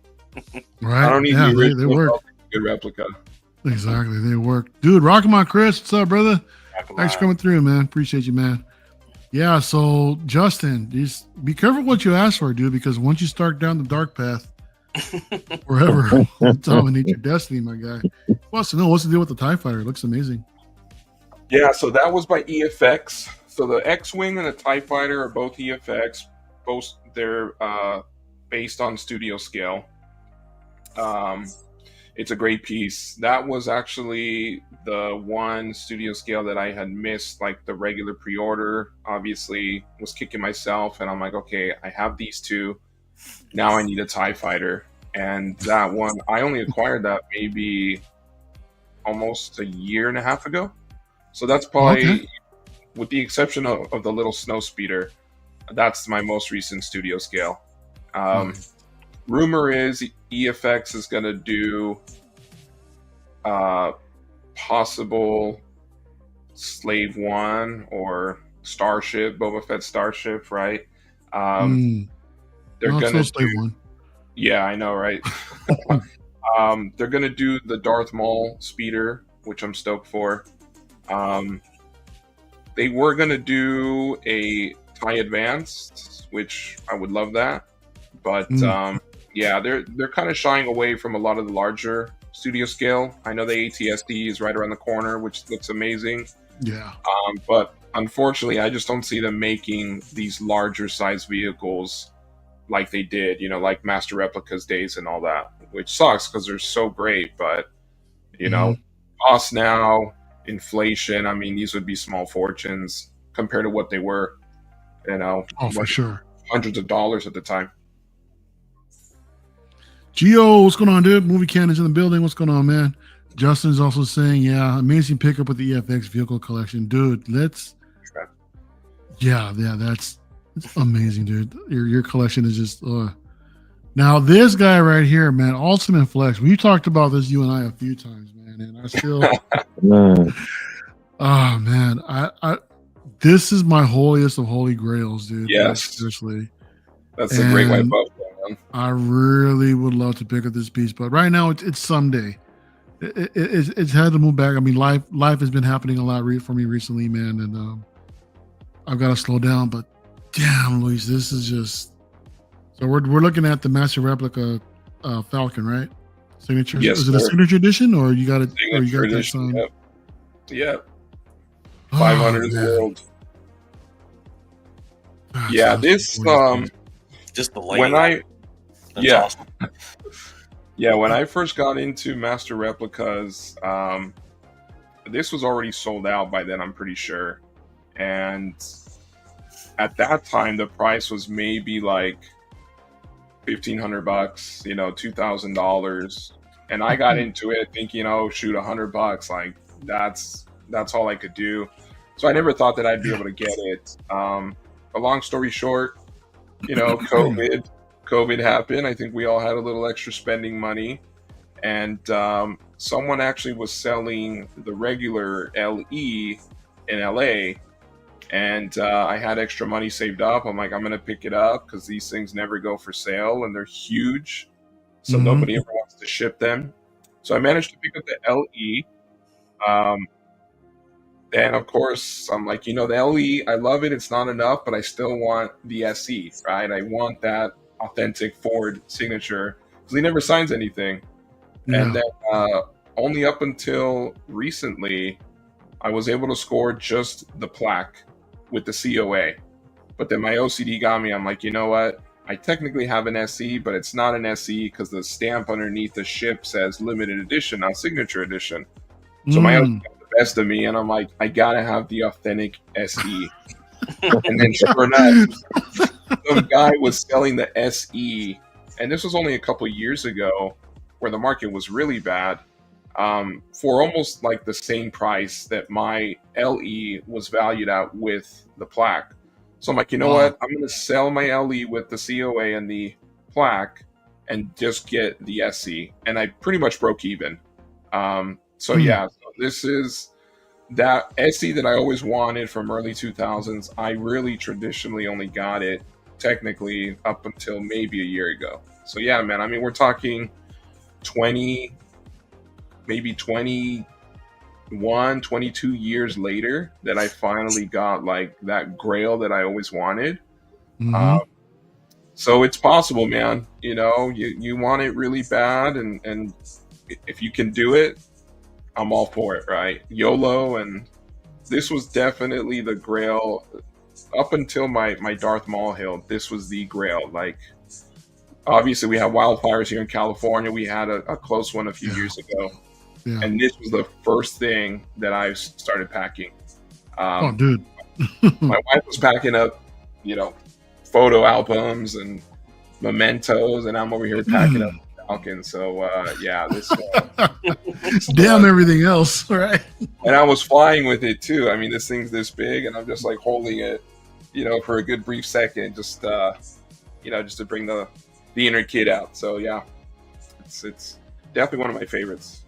Right? I don't need the original. They work. Good replica. Exactly, they work. Dude, rock 'em on, Chris. What's up, brother? Thanks for coming through, man. Appreciate you, man. Yeah, so Justin, just be careful what you ask for, dude, because once you start down the dark path, forever will dominate your destiny, my guy. He wants to know what's the deal with the TIE Fighter. It looks amazing. Yeah, so that was by EFX. So the X-Wing and the TIE Fighter are both EFX. They're based on studio scale. It's a great piece. That was actually the one studio scale that I had missed, like the regular pre-order. Obviously, was kicking myself, and I'm like, okay, I have these two. Now I need a TIE fighter, and that one I only acquired that maybe almost a year and a half ago. So that's probably, Okay. with the exception of the little snow speeder, that's my most recent studio scale. Nice. Rumor is EFX is going to do possible Slave One or Starship, Boba Fett Starship, right? They're Not going so to slave do, one. yeah, I know, right? They're going to do the Darth Maul speeder, which I'm stoked for. They were going to do a TIE Advanced, which I would love that. But yeah, they're kind of shying away from a lot of the larger studio scale. I know the ATSD is right around the corner, which looks amazing. Yeah. But unfortunately, I just don't see them making these larger size vehicles like they did, like Master Replicas days and all that, which sucks because they're so great. But, cost now, inflation, I mean, these would be small fortunes compared to what they were, Oh, for sure. hundreds of dollars at the time. Gio, what's going on, dude? Movie Cannon's in the building. What's going on, man? Justin's also saying, yeah, amazing pickup with the EFX vehicle collection. Dude, that's amazing, dude. Your collection is just Now this guy right here, man, Ultimate Flex. We talked about this, you and I, a few times, man, and I still oh man, I this is my holiest of holy grails, dude. Yes. Like, seriously. That's a great white buffalo, man. I really would love to pick up this piece, but right now it's someday. It's had to move back. I mean, life has been happening a lot for me recently, man, and I've got to slow down. But damn, Luis, this is just. So we're looking at the Master Replica Falcon, right? Signature. Yes, is it a signature edition, or you got it? Or you got edition, that Yep. 500 in the world. Yeah, this just the when layout. That's awesome. Yeah, when I first got into Master Replicas, this was already sold out by then, I'm pretty sure. And at that time, the price was maybe like $1,500, $2,000. And I got into it thinking, oh, shoot, $100. Like, that's all I could do. So I never thought that I'd be able to get it. A long story short, COVID happened. I think we all had a little extra spending money, and someone actually was selling the regular LE in LA, and I had extra money saved up. I'm like, I'm gonna pick it up because these things never go for sale and they're huge, so nobody ever wants to ship them. So I managed to pick up the LE. And of course, I'm like, the LE, I love it. It's not enough, but I still want the SE, right? I want that authentic Ford signature because he never signs anything. Yeah. And then only up until recently, I was able to score just the plaque with the COA. But then my OCD got me. I'm like, you know what? I technically have an SE, but it's not an SE because the stamp underneath the ship says limited edition, not signature edition. So my OCD got the best of me, and I'm like, I gotta have the authentic SE. And then sure enough, some guy was selling the SE, and this was only a couple years ago, where the market was really bad, for almost like the same price that my LE was valued at with the plaque. So I'm like, you know what? I'm going to sell my LE with the COA and the plaque and just get the SE. And I pretty much broke even. So this is that SE that I always wanted from early 2000s. I really traditionally only got it technically up until maybe a year ago. So yeah, man, I mean, we're talking 22 years later that I finally got like that grail that I always wanted. So it's possible, man. You want it really bad, and if you can do it, I'm all for it, right? YOLO. And this was definitely the grail up until my Darth Maul hill. This was the grail. Like, obviously we had wildfires here in California. We had a close one a few years ago. Yeah. And this was the first thing that I started packing. Oh, dude. My wife was packing up, photo albums and mementos, and I'm over here packing up Falcon. So, this. Damn everything else, right? And I was flying with it too. I mean, this thing's this big, and I'm just like holding it, for a good brief second, just to bring the inner kid out. So yeah, it's definitely one of my favorites.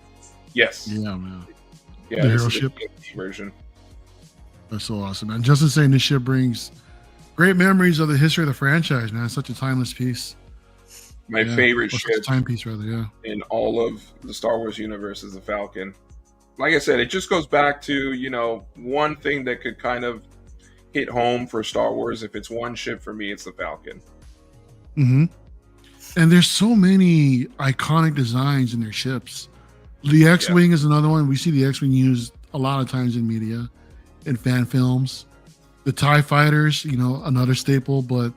Yes. Yeah, man. Yeah, the this hero is ship the PSP version. That's so awesome, man. Justin saying this ship brings great memories of the history of the franchise, man. It's such a timeless piece. My favorite ship, timepiece, rather, yeah. in all of the Star Wars universe is the Falcon. Like I said, it just goes back to, one thing that could kind of hit home for Star Wars. If it's one ship for me, it's the Falcon. Mm-hmm. And there's so many iconic designs in their ships. The X-Wing is another one. We see the X-Wing used a lot of times in media, in fan films. The TIE Fighters, another staple, but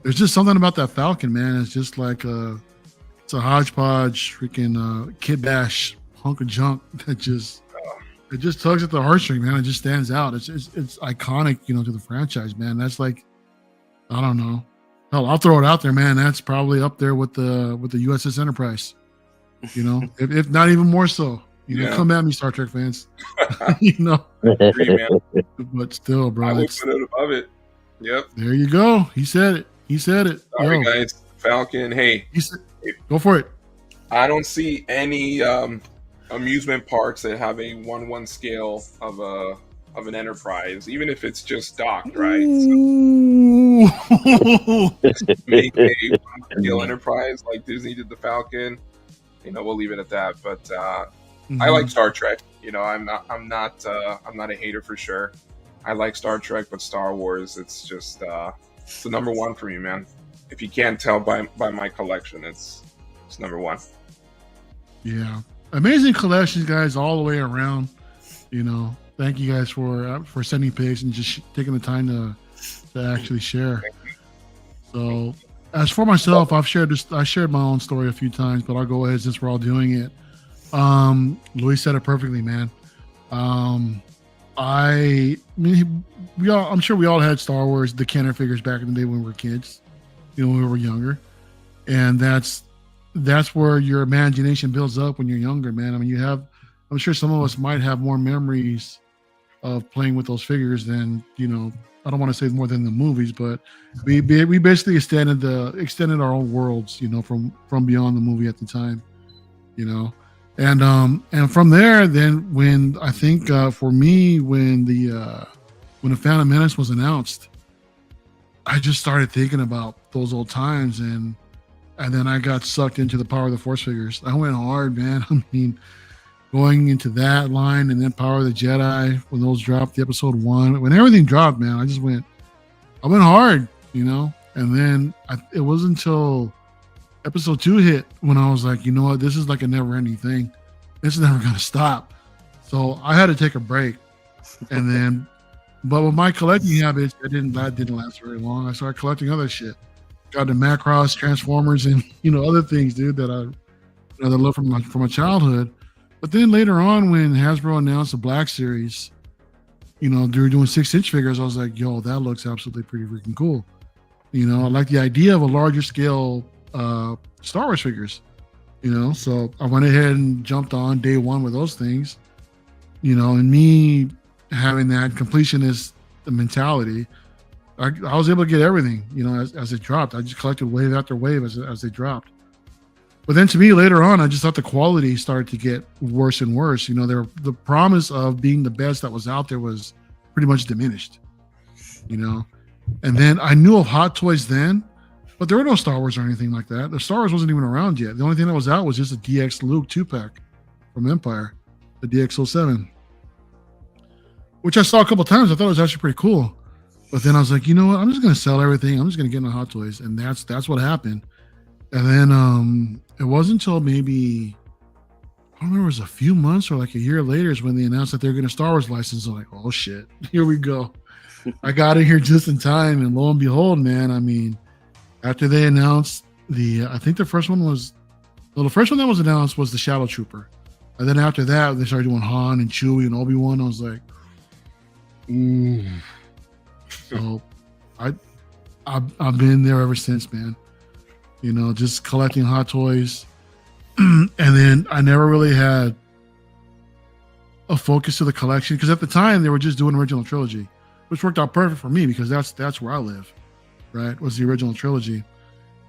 there's just something about that Falcon, man. It's just like it's a hodgepodge, freaking kid bash hunk of junk that it just tugs at the heartstring, man. It just stands out. It's iconic, to the franchise, man. That's like, I don't know. Hell, I'll throw it out there, man. That's probably up there with the USS Enterprise. If not even more so. Come at me, Star Trek fans. But still, bro. I would put it above it. Yep. There you go. He said it. Sorry, guys. Falcon. Hey, go for it. I don't see any amusement parks that have a 1:1 scale of an Enterprise, even if it's just docked, right? So, make a 1:1 scale Enterprise like Disney did the Falcon. We'll leave it at that. But I like Star Trek. I'm not a hater for sure. I like Star Trek, but Star Wars, it's just it's the number one for me, man. If you can't tell by my collection, it's number one. Yeah, amazing collections, guys, all the way around. Thank you guys for sending pics and just taking the time to actually share. So, as for myself, I shared my own story a few times, but I'll go ahead since we're all doing it. Luis said it perfectly, man. I'm sure we all had Star Wars, the Kenner figures back in the day when we were kids, when we were younger, and that's where your imagination builds up when you're younger, man. I mean, I'm sure some of us might have more memories of playing with those figures than, I don't want to say more than the movies, but we basically extended our own worlds, from beyond the movie at the time, and from there, then when I think for me, when the Phantom Menace was announced, I just started thinking about those old times, and then I got sucked into the Power of the Force figures. I went hard, man. I mean, going into that line, and then Power of the Jedi when those dropped, the episode 1, when everything dropped, man, I went hard, and then it wasn't until episode 2 hit when I was like, you know what, this is like a never-ending thing. This is never gonna stop. So I had to take a break, and then, but with my collecting habits, that didn't last very long. I started collecting other shit. Got the Macross, Transformers, and other things, dude, that I love from my childhood. But then later on, when Hasbro announced the Black Series, they were doing 6-inch figures. I was like, yo, that looks absolutely pretty freaking cool. I like the idea of a larger scale Star Wars figures. So I went ahead and jumped on day one with those things. And me having that completionist mentality, I was able to get everything, as it dropped. I just collected wave after wave as they dropped. But then to me, later on, I just thought the quality started to get worse and worse. The promise of being the best that was out there was pretty much diminished, And then I knew of Hot Toys then, but there were no Star Wars or anything like that. The Star Wars wasn't even around yet. The only thing that was out was just a DX Luke 2-pack from Empire, the DX07, which I saw a couple times. I thought it was actually pretty cool. But then I was like, you know what? I'm just going to sell everything. I'm just going to get into Hot Toys. And that's what happened. And then it wasn't until maybe, I don't remember, it was a few months or like a year later is when they announced that they're getting a Star Wars license. I'm like, oh shit, here we go. I got in here just in time, and lo and behold, man, I mean, after they announced I think the first one was, well, the first one that was announced was the Shadow Trooper, and then after that they started doing Han and Chewie and Obi-Wan. I was like, ooh. So I've been there ever since, man. You know, just collecting Hot Toys, and then I never really had a focus to the collection because at the time they were just doing original trilogy, which worked out perfect for me because that's where I live, right? Was the original trilogy,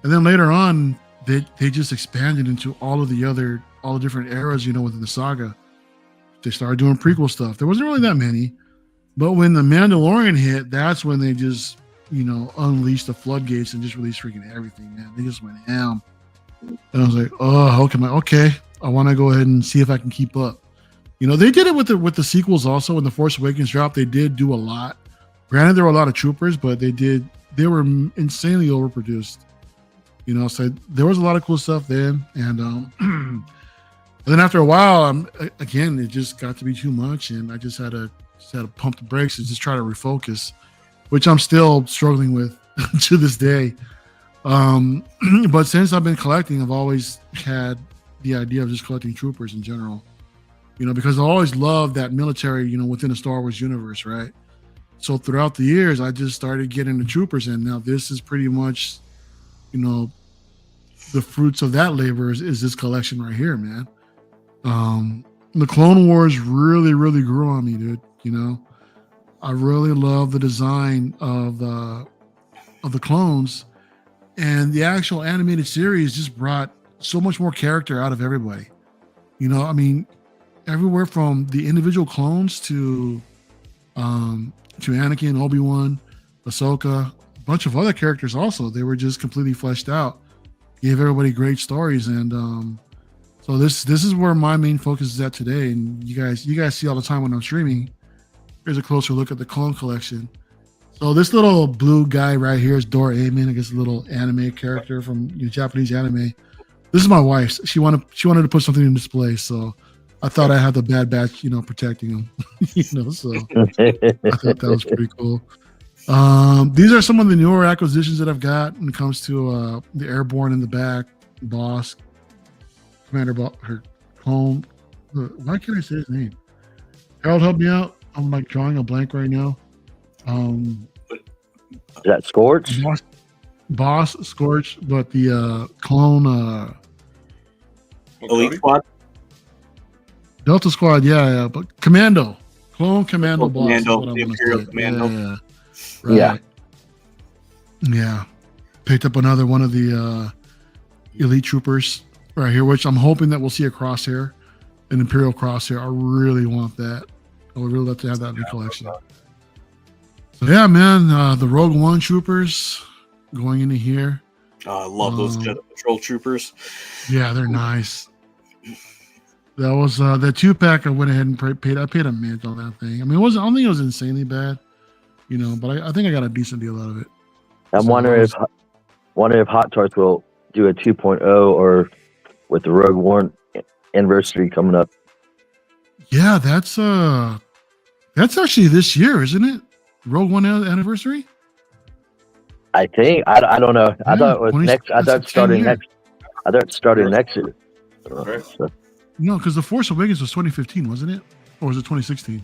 and then later on they just expanded into all the different eras, you know, within the saga. They started doing prequel stuff. There wasn't really that many, but when the Mandalorian hit, that's when they just, you know, unleashed the floodgates and just released freaking everything, man. They just went ham, and I was like, oh, okay, I want to go ahead and see if I can keep up. You know, they did it with the sequels also. When the Force Awakens dropped, they did do a lot. Granted, there were a lot of troopers, but they were insanely overproduced. You know, so there was a lot of cool stuff then, and and then after a while, again, it just got to be too much, and I just had to pump the brakes and just try to refocus, which I'm still struggling with to this day. But since I've been collecting, I've always had the idea of just collecting troopers in general. You know, because I always loved that military, you know, within the Star Wars universe, right? So throughout the years, I just started getting the troopers, and now this is pretty much, you know, the fruits of that labor is this collection right here, man. The Clone Wars really, really grew on me, dude. You know, I really love the design of the clones, and the actual animated series just brought so much more character out of everybody. You know, I mean, everywhere from the individual clones to Anakin, Obi-Wan, Ahsoka, a bunch of other characters also. They were just completely fleshed out. Gave everybody great stories, and so this is where my main focus is at today. And you guys see all the time when I'm streaming. Here's a closer look at the clone collection. So this little blue guy right here is Dora Aemon, I guess a little anime character from Japanese anime. This is my wife's. She wanted to put something in display, so I thought I had the Bad Batch, you know, protecting him. You know, so I thought that was pretty cool. These are some of the newer acquisitions that I've got when it comes to the Airborne in the back, Boss, Commander, her clone. Why can't I say his name? Harold, help me out. I'm like drawing a blank right now. Is that Scorch? Boss, Scorch, but the clone Elite Squad. Delta Squad, yeah, but Commando, Clone Commando Boss. Commando, the Imperial Commando. Right. Yeah. Picked up another one of the Elite Troopers right here, which I'm hoping that we'll see a crosshair, an Imperial crosshair. I really want that. I would really love to have that in the collection. So yeah, man, the Rogue One Troopers going into here. I love those Jet Patrol Troopers. Yeah, they're nice. That was that 2-pack. I went ahead and paid. I paid a mint on that thing. I mean, I don't think it was insanely bad, you know, but I think I got a decent deal out of it. I'm wondering if Hot Toys will do a 2.0 or with the Rogue One anniversary coming up. Yeah, that's actually this year, isn't it? Rogue One anniversary. I think I don't know. I thought it was next. I thought it started next. I thought it started next year. So. No, because The Force Awakens was 2015, wasn't it? Or was it 2016?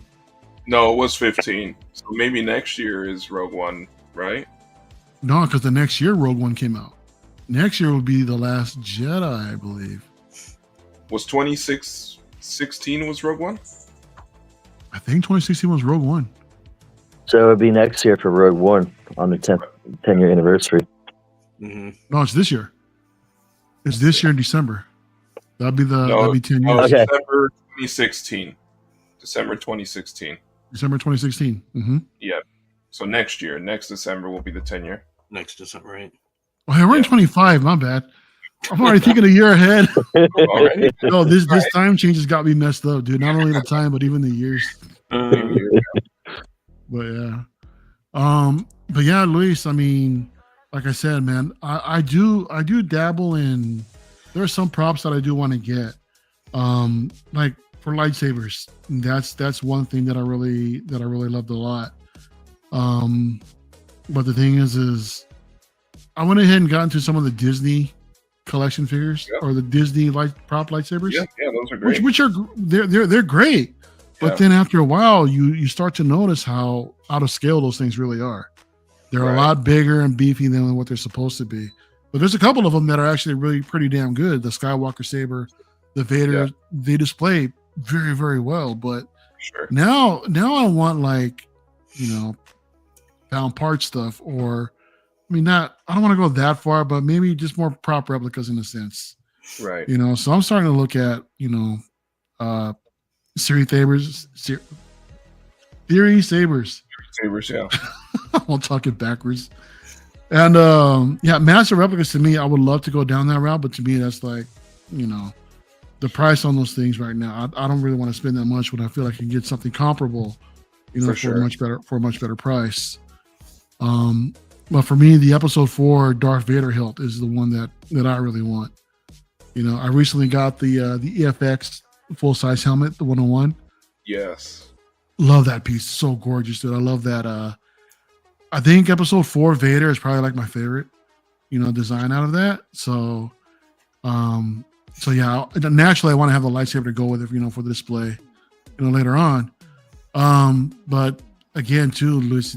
No, it was 15. So maybe next year is Rogue One, right? No, because the next year Rogue One came out. Next year would be The Last Jedi, I believe. Was 2016 was Rogue One? I think 2016 was Rogue One. So it'll be next year for Rogue One on the 10-year anniversary. Mm-hmm. No, it's this year. It's this year in December. That'd be 10 years. Okay. December 2016. December 2016. December 2016. Mm-hmm. Yeah. So next December will be the 10-year. Next December, right? Oh, hey, we're in 25. My bad. I'm already thinking a year ahead. Already? No, this time change has got me messed up, dude. Not only the time, but even the years. But yeah. But yeah, Luis, I mean, like I said, man, I do dabble in. There are some props that I do want to get. Like for lightsabers. That's one thing that I really loved a lot. But the thing is I went ahead and got into some of the Disney collection figures or the Disney prop lightsabers. Yeah, those are great. Which are they're great, but then after a while, you start to notice how out of scale those things really are. They're a lot bigger and beefy than what they're supposed to be. But there's a couple of them that are actually really pretty damn good. The Skywalker saber, the Vader, they display very, very well. But now I want like, found part stuff, or I don't want to go that far, but maybe just more prop replicas in a sense. Right. So I'm starting to look at, Theory Sabers. Theory Sabers, yeah. I'll talk it backwards. And massive replicas, to me, I would love to go down that route, but to me, that's like, the price on those things right now. I don't really want to spend that much when I feel like I can get something comparable, for a much better price. But for me, the Episode 4 Darth Vader hilt is the one that I really want. I recently got the EFX full size helmet, the 101. Yes. Love that piece. So gorgeous, dude. I love that. I think Episode 4 Vader is probably like my favorite, design out of that. So yeah, naturally I want to have a lightsaber to go with it, for the display, later on. But again, too, Luis,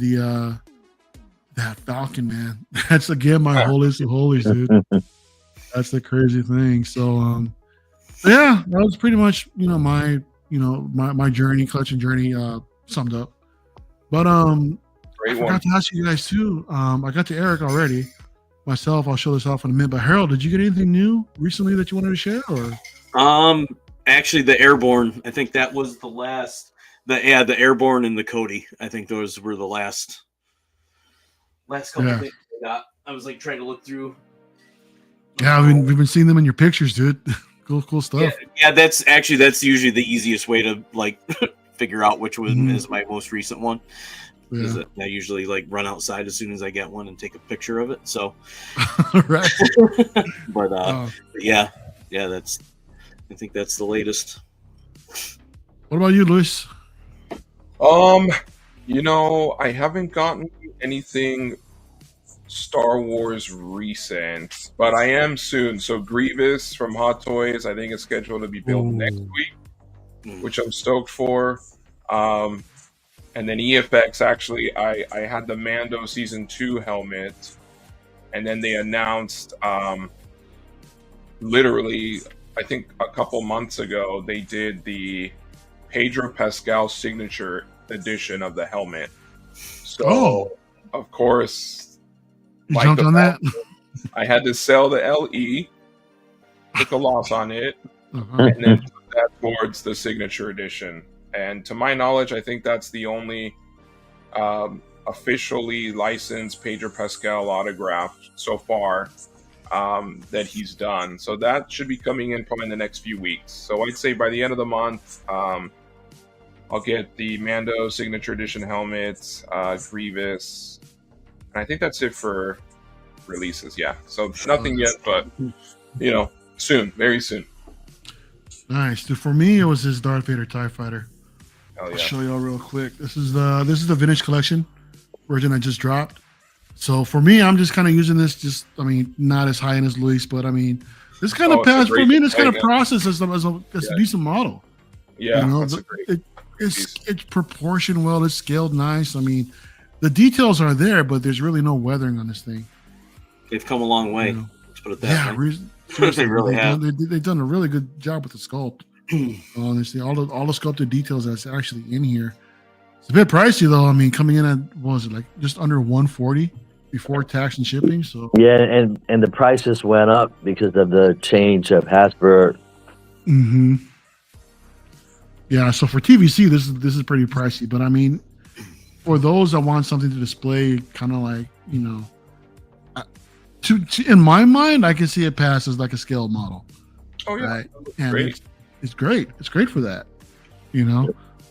that Falcon, man, that's again my holiest of holies, dude. That's the crazy thing. So, yeah, that was pretty much, my journey, collection journey, summed up. But I forgot to ask you guys too. I got to Eric already. Myself, I'll show this off in a minute. But Harold, did you get anything new recently that you wanted to share? Or actually, the Airborne. I think that was the last. The Airborne and the Cody. I think those were the last couple things I got. I was like trying to look through. Yeah, we've been seeing them in your pictures, dude. cool stuff. Yeah, that's usually the easiest way to like figure out which one is my most recent one. Yeah. I usually like run outside as soon as I get one and take a picture of it. So, right. but yeah, I think that's the latest. What about you, Luis? I haven't gotten anything Star Wars recent, but I am soon. So Grievous from Hot Toys, I think is scheduled to be built next week, which I'm stoked for. And then EFX, actually, I had the Mando Season 2 helmet, and then they announced, literally, I think a couple months ago, they did the Pedro Pascal signature edition of the helmet. So, of course, you jumped on that? I had to sell the LE, took a loss on it, and then put that towards the signature edition. And to my knowledge, I think that's the only officially licensed Pedro Pascal autograph so far that he's done. So that should be coming in probably in the next few weeks. So I'd say by the end of the month, I'll get the Mando Signature Edition helmets, Grievous, and I think that's it for releases. Yeah, so nothing yet, but soon, very soon. Nice. Dude, for me, it was this Darth Vader TIE Fighter. Hell yeah. I'll show y'all real quick. This is the vintage collection version I just dropped. So for me, I'm just kind of using this. Not as high end as Luis, but this kind of pass for me. This kind of process as a decent model. Yeah, that's a great. It's proportioned well. It's scaled nice. The details are there, but there's really no weathering on this thing. They've come a long way. Let's put it that way. They really have. They've done a really good job with the sculpt. Honestly, all the sculpted details that's actually in here. It's a bit pricey though. Coming in at what was it, like just under $140 before tax and shipping. So yeah, and the prices went up because of the change of Hasbro. Mm-hmm. Yeah, so for TVC, this is pretty pricey. But for those that want something to display, kind of like in my mind, I can see it pass as like a scaled model. Oh yeah, right? And great. It's great. It's great for that,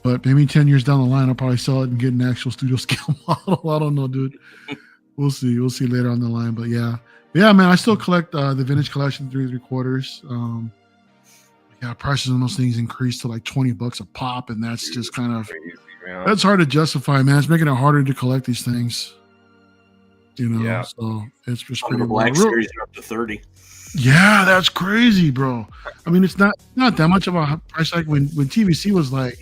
But maybe 10 years down the line, I'll probably sell it and get an actual studio scale model. I don't know, dude. We'll see. We'll see later on the line. But yeah, man, I still collect the vintage collection 3/3. Prices on those things increased to like $20 a pop, and that's just kind of crazy, that's hard to justify, man. It's making it harder to collect these things. So it's just pretty. The Black Series are up to $30. Yeah, that's crazy, bro. I mean, it's not that much of a price hike when TVC was like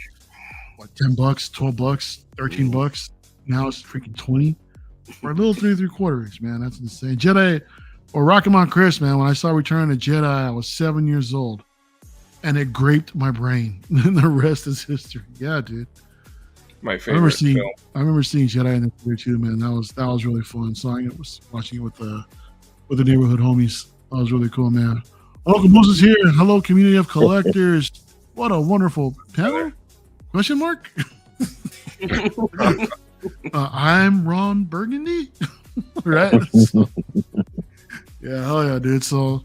what, $10, $12, $13. Now it's freaking 20 for a little 3.75 man. That's insane. Jedi or Rock'em Chris, man. When I saw Return of the Jedi, I was 7 years old, and it graped my brain. And the rest is history. Yeah, dude. My favorite film. I remember seeing Jedi in the theater too, man. That was really fun. So I was watching it with the neighborhood homies. That was really cool, man. Uncle Moses here. Hello, community of collectors. What a wonderful panel. Question mark? I'm Ron Burgundy. Right? Yeah, hell yeah, dude. So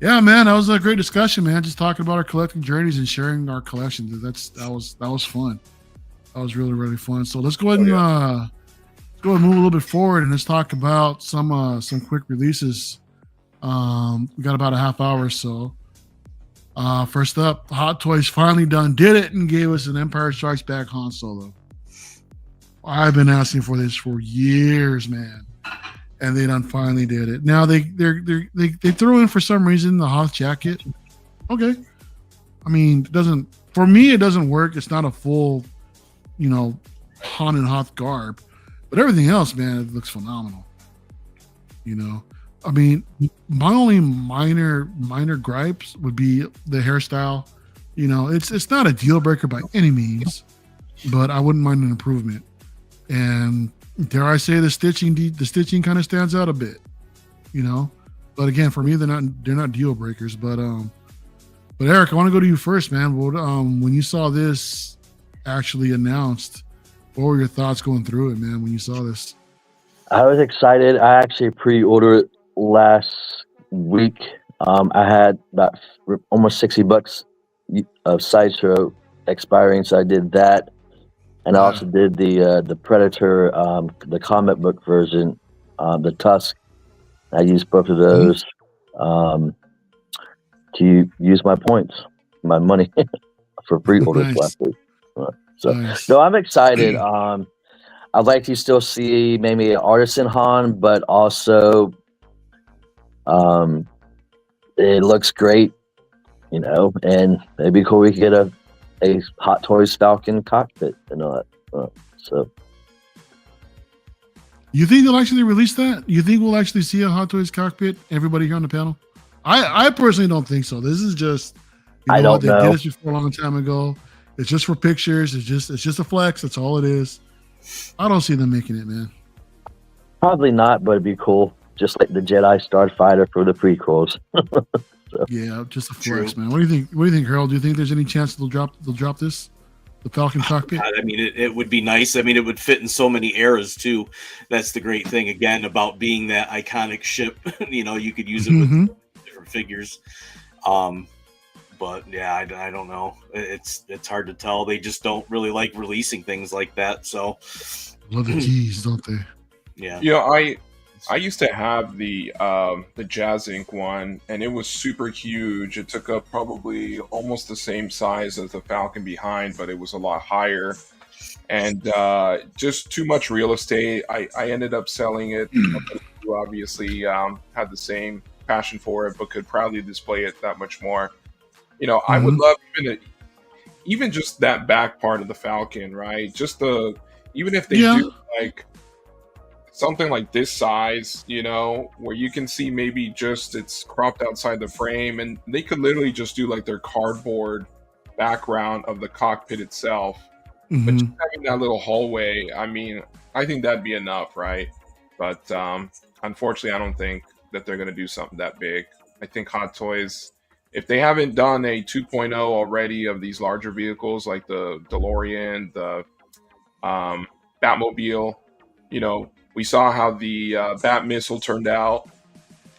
yeah, man, that was a great discussion, man. Just talking about our collecting journeys and sharing our collections. That was fun. That was really, really fun. So let's go ahead and move a little bit forward and let's talk about some quick releases. We got about a half hour or so. First up, Hot Toys finally did it and gave us an Empire Strikes Back Han Solo. I've been asking for this for years, man, and they finally did it. Now they threw in for some reason the Hoth jacket. Okay, I mean, it doesn't work. It's not a full, Han and Hoth garb, but everything else, man, it looks phenomenal. I mean, my only minor gripes would be the hairstyle. It's not a deal breaker by any means, but I wouldn't mind an improvement. And dare I say, the stitching kind of stands out a bit, But again, for me, they're not deal breakers. But Eric, I want to go to you first, man. When you saw this actually announced, what were your thoughts going through it, man? When you saw this, I was excited. I actually pre-ordered it last week. I had about almost $60 of Sideshow expiring, so I did that, and I also did the Predator, the comic book version, the Tusk. I used both of those to use my points, my money for pre-orders last week. No, I'm excited. I'd like to still see maybe an Artisan Han, but also it looks great, and it'd be cool we could get a Hot Toys Falcon cockpit and all that. So, you think they'll actually release that? You think we'll actually see a Hot Toys cockpit? Everybody here on the panel? I personally don't think so. This is just I don't know. They did this before a long time ago. It's just for pictures. It's just a flex. That's all it is. I don't see them making it, man. Probably not, but it'd be cool. Just like the Jedi Starfighter for the prequels. So. Yeah, just a flex, man. What do you think, Harold? Do you think there's any chance they'll drop this? The Falcon cockpit? I mean, it would be nice. I mean, it would fit in so many eras too. That's the great thing again about being that iconic ship. You could use it with different figures. But yeah, I don't know. It's hard to tell. They just don't really like releasing things like that. So love the keys, don't they? Yeah. I used to have the Jazz Inc. one, and it was super huge. It took up probably almost the same size as the Falcon behind, but it was a lot higher. And just too much real estate. I ended up selling it. Who obviously had the same passion for it, but could proudly display it that much more. I would love even just that back part of the Falcon, right? Just even if they do like something like this size, where you can see maybe just it's cropped outside the frame, and they could literally just do like their cardboard background of the cockpit itself. But just having that little hallway, I mean, I think that'd be enough, right? But unfortunately, I don't think that they're going to do something that big. I think Hot Toys, if they haven't done a 2.0 already of these larger vehicles like the DeLorean, the Batmobile, we saw how the Bat Missile turned out.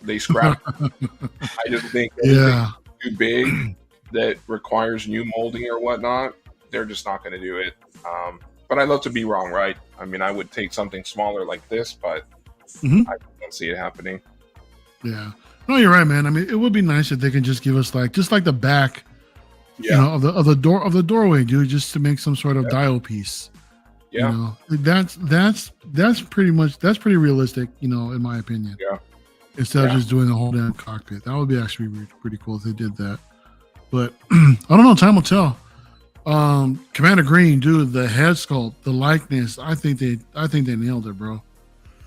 They scrapped. I just think anything too big that requires new molding or whatnot, they're just not going to do it. But I'd love to be wrong, right? I mean, I would take something smaller like this, but I don't see it happening. Yeah. No, you're right, man. I mean, it would be nice if they can just give us just like the back, of the doorway, dude, just to make some sort of dial piece. Yeah. That's pretty realistic, in my opinion. Yeah. instead of just doing the whole damn cockpit. That would be actually pretty cool if they did that. But I don't know. Time will tell. Commander Green, dude, the head sculpt, the likeness. I think they nailed it, bro.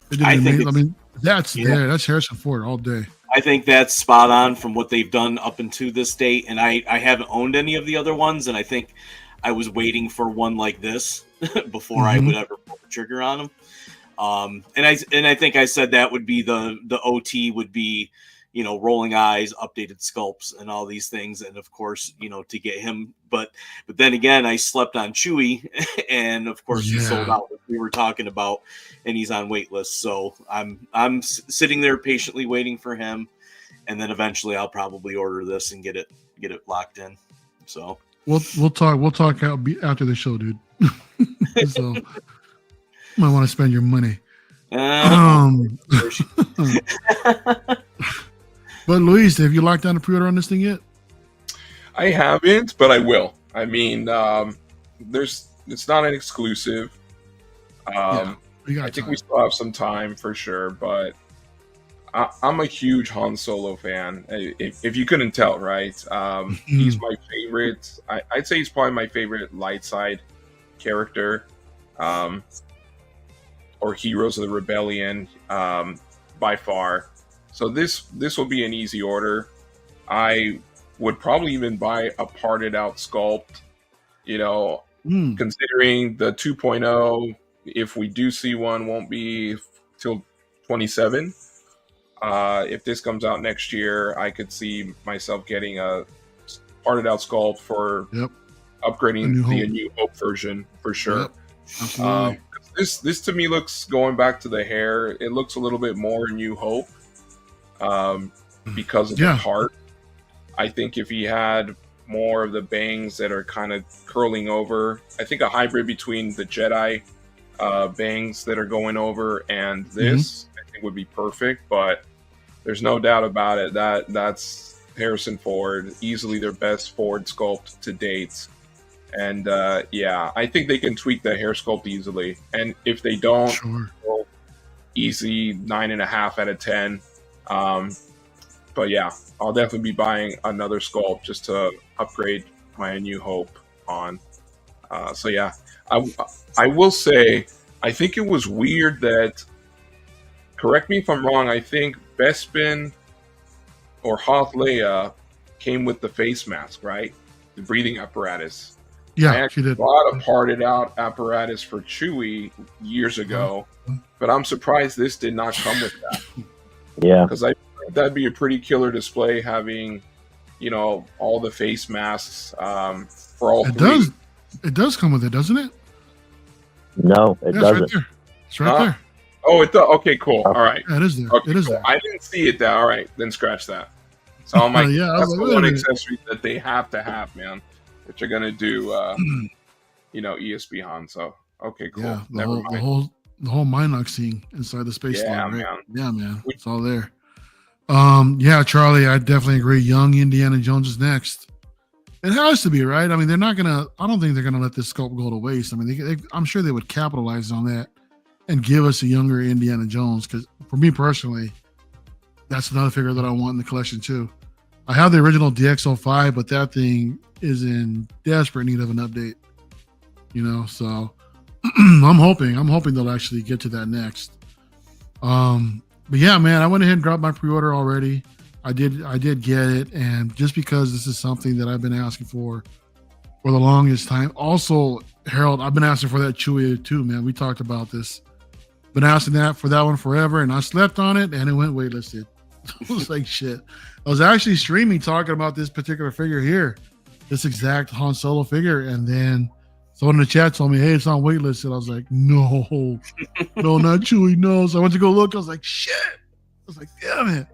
They did amazing. I mean, that's there. That's Harrison Ford all day. I think that's spot on from what they've done up until this date. And I haven't owned any of the other ones, and I think I was waiting for one like this before I would ever pull the trigger on them. And I think I said that would be the OT would be, you know, rolling eyes, updated sculpts, and all these things, and of course, you know, to get him. But then again, I slept on Chewie, and of course, he sold out. Like we were talking about, and he's on wait list. So I'm sitting there patiently waiting for him, and then eventually I'll probably order this and get it locked in. So we'll talk after the show, dude. So might want to spend your money. But Luis, have you locked down the pre-order on this thing yet? I haven't, but I will. I mean, it's not an exclusive. I think we still have some time for sure, but I'm a huge Han Solo fan. If you couldn't tell, right? He's my favorite. I'd say he's probably my favorite light side character, or Heroes of the Rebellion, by far. So this will be an easy order. I would probably even buy a parted out sculpt, you know, considering the 2.0, if we do see one, won't be till 27. If this comes out next year, I could see myself getting a parted out sculpt for upgrading the New Hope version for sure. Yep. Absolutely. This to me looks, going back to the hair, it looks a little bit more New Hope. Because of the heart. I think if he had more of the bangs that are kind of curling over, I think a hybrid between the Jedi bangs that are going over and this, I think would be perfect. But there's no doubt about it that's Harrison Ford, easily their best Ford sculpt to date. And I think they can tweak the hair sculpt easily. And if they don't, well, easy 9.5 out of 10. But yeah, I'll definitely be buying another sculpt just to upgrade my New Hope on. So yeah, I will say, I think it was weird that, correct me if I'm wrong, I think Bespin or Hoth Leia came with the face mask, right? The breathing apparatus. Yeah, I actually bought a parted out apparatus for Chewie years ago, but I'm surprised this did not come with that. Yeah, because I think that'd be a pretty killer display, having, you know, all the face masks for all three. It does come with it, doesn't it? No, it doesn't. It's right there. Oh, it does. Okay, cool. All right. Yeah, it is there. Okay, it is cool. there. I didn't see it there. All right, then scratch that. So I'm like, that's the one accessory that they have to have, man. Which are gonna do, you know, ESB Han. So okay, cool. Yeah, Never mind. The whole Minox scene inside the space line, right? Man. Yeah, man. It's all there. Yeah, Charlie, I definitely agree. Young Indiana Jones is next. It has to be, right? I mean, I don't think they're gonna let this sculpt go to waste. I mean, I'm sure they would capitalize on that and give us a younger Indiana Jones. Because for me personally, that's another figure that I want in the collection too. I have the original DX05, but that thing is in desperate need of an update. You know, so I'm hoping they'll actually get to that next. But yeah, man, I went ahead and dropped my pre-order already. I did get it, and just because this is something that I've been asking for the longest time. Also, Harold, I've been asking for that Chewie too, man. We talked about this. Been asking for that one forever, and I slept on it, and it went waitlisted. I was like, shit. I was actually streaming talking about this particular figure here, this exact Han Solo figure, and then someone in the chat told me, hey, it's on waitlist. And I was like, no, not Chewie, no. So I went to go look. I was like, shit. I was like, damn it.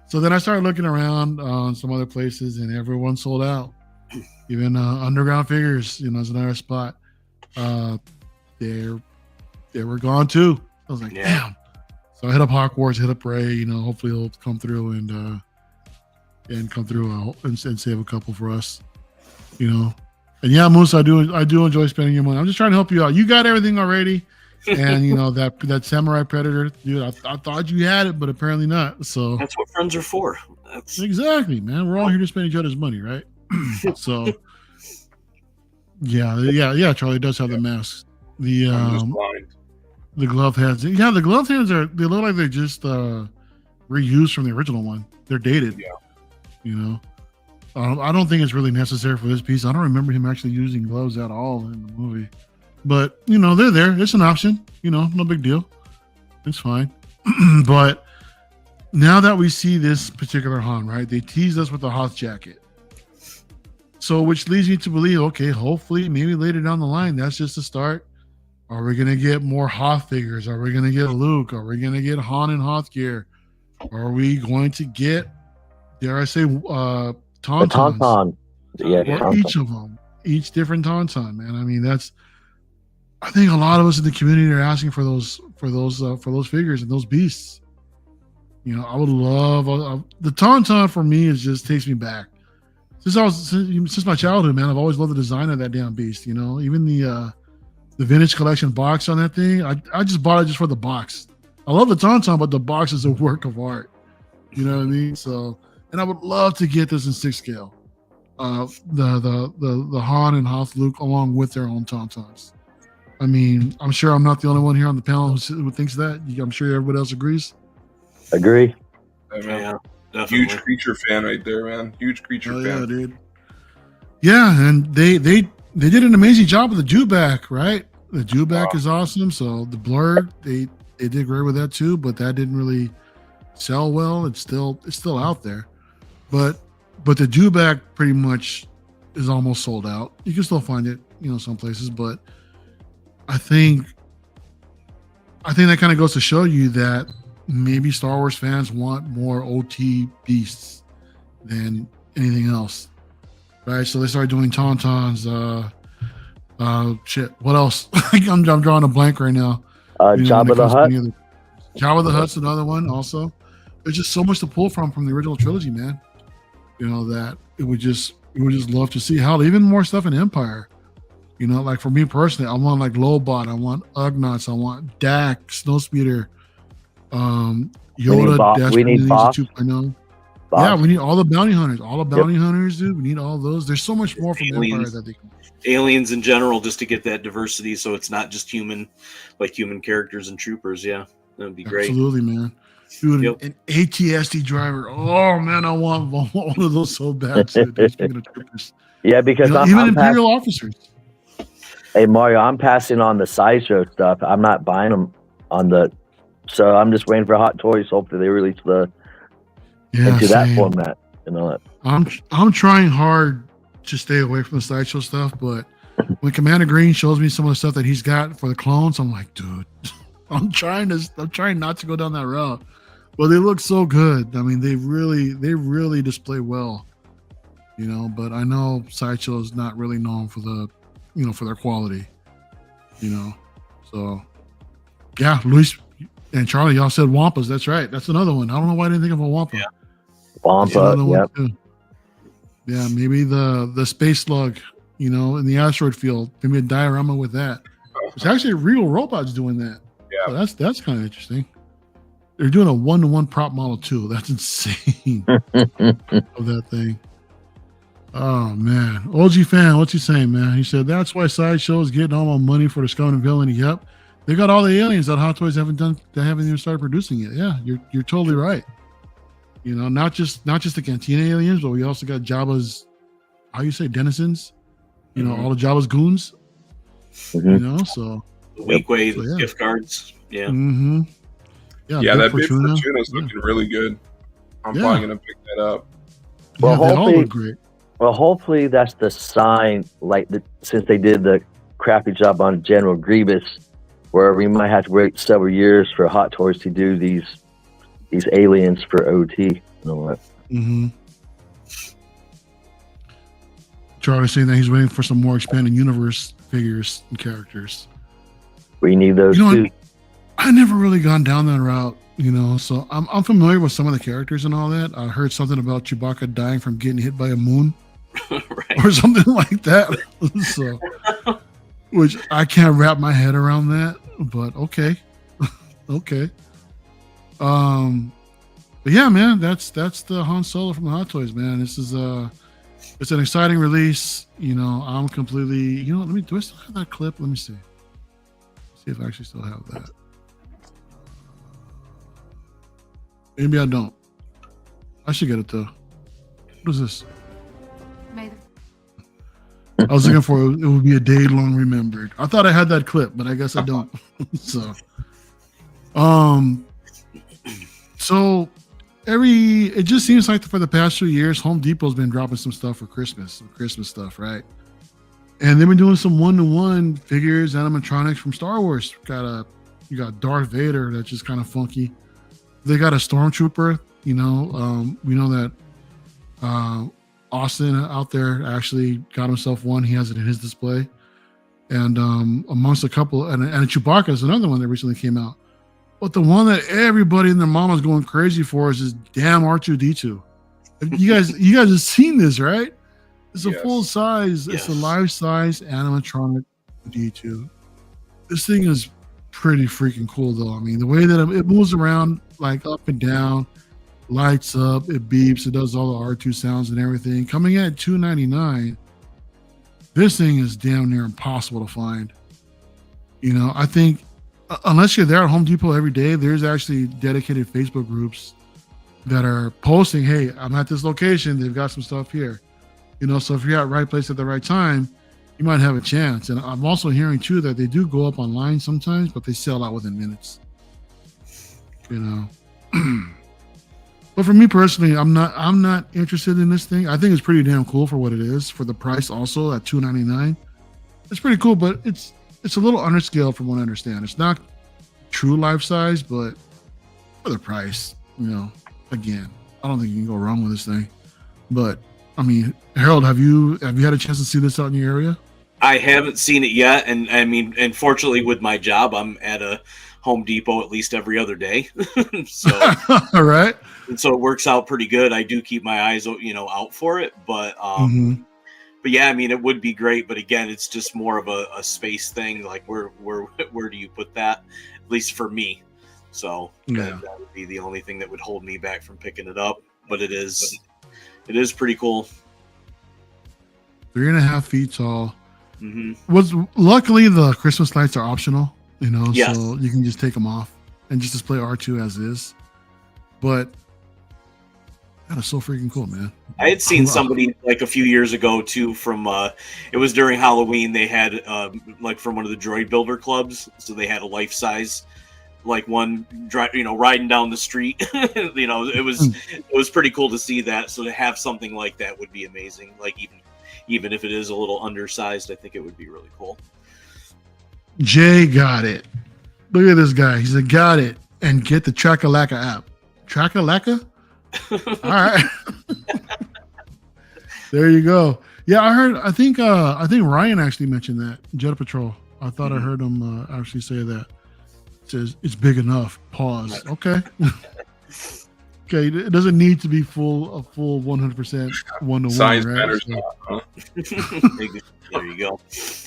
So then I started looking around on some other places, and everyone sold out. Even Underground Figures, you know, is another spot. They were gone too. I was like, damn. So I hit up Hawkwarts, hit up Ray. You know, hopefully he'll come through and come through and save a couple for us. You know, and yeah, Moose, I do enjoy spending your money. I'm just trying to help you out. You got everything already. And you know that samurai predator, dude. I thought you had it, but apparently not. So that's what friends are for. That's exactly, man. We're all here to spend each other's money, right? So yeah. Charlie does have the mask. I'm just blind. The glove hands. Yeah, the glove hands they look like they're just reused from the original one. They're dated. Yeah. You know, I don't think it's really necessary for this piece. I don't remember him actually using gloves at all in the movie. But, you know, they're there. It's an option. You know, no big deal. It's fine. But now that we see this particular Han, right, they teased us with the Hoth jacket. So, which leads me to believe, okay, hopefully, maybe later down the line, that's just the start. Are we going to get more Hoth figures? Are we going to get Luke? Are we going to get Han and Hoth gear? Are we going to get, dare I say, Tauntauns? The Tauntaun. Yeah, Or Tauntaun. each of them. Each different Tauntaun, man. I mean, I think a lot of us in the community are asking for those figures and those beasts. You know, I would love the Tauntaun for me. Takes me back since my childhood, man. I've always loved the design of that damn beast. You know, even the vintage collection box on that thing. I just bought it just for the box. I love the Tauntaun, but the box is a work of art. You know what I mean? So, and I would love to get this in 6 scale. The Han and Hoth Luke along with their own Tauntauns. I mean, I'm sure I'm not the only one here on the panel who thinks that. I'm sure everybody else agrees. Agree. Yeah, definitely. huge creature fan right there, man. Huge creature fan. Yeah, dude. Yeah, and they did an amazing job with the Dewback, right? The Dewback is awesome. So the blur, they did great with that too, but that didn't really sell well. It's still out there, but the Dewback pretty much is almost sold out. You can still find it, you know, some places, but I think that kind of goes to show you that maybe Star Wars fans want more OT beasts than anything else, right? So they started doing Tauntauns. Shit. What else? I'm drawing a blank right now. Jabba the Hutt. Jabba the Hutt's another one. Also, there's just so much to pull from the original trilogy, man. You know that we would just love to see how even more stuff in Empire. You know, like for me personally, I want like Lobot, I want Ugnaughts, I want Dak, Snowspeeder, Yoda. We need Boss. 2.0. Yeah, we need all the bounty hunters. All the bounty hunters, dude. We need all those. There's so much more from Empire that they can. Aliens in general, just to get that diversity, so it's not just human characters and troopers. Yeah, that would be great. Absolutely, man. Dude, an ATSD driver. Oh man, I want one of those so bad. Speaking of troopers. Yeah, because even Imperial officers. Hey Mario, I'm passing on the sideshow stuff. I'm not buying them so I'm just waiting for Hot Toys. Hopefully they release into that format. You know, I'm trying hard to stay away from the sideshow stuff, but when Commander Green shows me some of the stuff that he's got for the clones, I'm like, dude, I'm trying not to go down that route. But they look so good. I mean, they really display well. You know, but I know sideshow is not really known for for their quality. You know, so yeah, Luis and Charlie, y'all said Wampas. That's right. That's another one. I don't know why I didn't think of a Wampa. Yeah. Wampa, yeah. Yeah, maybe the space slug, you know, in the asteroid field. Maybe a diorama with that. It's actually real robots doing that. Yeah, so that's kind of interesting. They're doing a 1-to-1 prop model too. That's insane. Of that thing. Oh man, OG fan, what's he saying, man? He said that's why Sideshow is getting all my money for the Scum and Villainy. Yep, they got all the aliens that Hot Toys haven't even started producing yet. Yeah, you're totally right. You know, not just the Cantina aliens, but we also got Jabba's, how you say, denizens. You know, all the Jabba's goons. You know, so the Weequay gift cards. Yeah. Mm-hmm. Yeah, that Bib Fortuna is looking really good. I'm probably gonna pick that up. Well, they all look great. Well, hopefully that's the sign, since they did the crappy job on General Grievous, where we might have to wait several years for Hot Toys to do these aliens for OT. You know what? Mm-hmm. Charlie's saying that he's waiting for some more expanded universe figures and characters. We need those too. I never really gone down that route, you know, so I'm familiar with some of the characters and all that. I heard something about Chewbacca dying from getting hit by a moon. Right. Or something like that. So, which I can't wrap my head around that. but okay. Okay. But yeah, man, that's the Han Solo from the Hot Toys, man. This is it's an exciting release. You know, I'm completely, let me, do I still have that clip? Let me see. See if I actually still have that. Maybe I don't. I should get it though. What is this? I was looking for it would be a day long remembered. I thought I had that clip, but I guess I don't. So it just seems like for the past 2 years, Home Depot's been dropping some stuff for Christmas, some Christmas stuff, right? And they've been doing some 1-to-1 figures, animatronics from Star Wars. You got Darth Vader, that's just kind of funky. They got a Stormtrooper, we know that Austin out there actually got himself one. He has it in his display. And amongst a couple, and a Chewbacca is another one that recently came out. But the one that everybody and their mama's going crazy for is this damn R2D2. You guys have seen this, right? It's a full size, it's a life size animatronic D2. This thing is pretty freaking cool, though. I mean, the way that it moves around, like up and down, lights up, it beeps, it does all the R2 sounds and everything. Coming at $299, this thing is damn near impossible to find. I think unless you're there at Home Depot every day, there's actually dedicated Facebook groups that are posting, hey, I'm at this location, they've got some stuff here. So if you're at the right place at the right time, you might have a chance. And I'm also hearing too that they do go up online sometimes, but they sell out within minutes. But for me personally, I'm not interested in this thing. I think it's pretty damn cool for what it is, for the price also at $299. It's pretty cool, but it's a little underscaled from what I understand. It's not true life size, but for the price, again, I don't think you can go wrong with this thing. But I mean, Harold, have you had a chance to see this out in your area? I haven't seen it yet, and I mean, unfortunately, with my job, I'm at a Home Depot at least every other day. So, all right. And so it works out pretty good. I do keep my eyes, out for it, but but yeah, I mean, it would be great. But again, it's just more of a space thing. Like where do you put that? At least for me. So that would be the only thing that would hold me back from picking it up. But it is pretty cool. 3.5 feet tall. Luckily the Christmas lights are optional, so you can just take them off and just display R2 as is. But that is so freaking cool, man. I had seen somebody like a few years ago too from it was during Halloween. They had like from one of the droid builder clubs, so they had a life size like one riding down the street. It was pretty cool to see that. So to have something like that would be amazing. Like even if it is a little undersized, I think it would be really cool. Jay got it. Look at this guy. He said, got it. And get the Trakalaka app. Trakalaka? All right. There you go. Yeah, I think Ryan actually mentioned that. Jet Patrol. I thought I heard him actually say that. It says it's big enough. Pause. Okay. Okay, it doesn't need to be a full 100% 1-to-1. Size right? matters So, not, huh? There you go.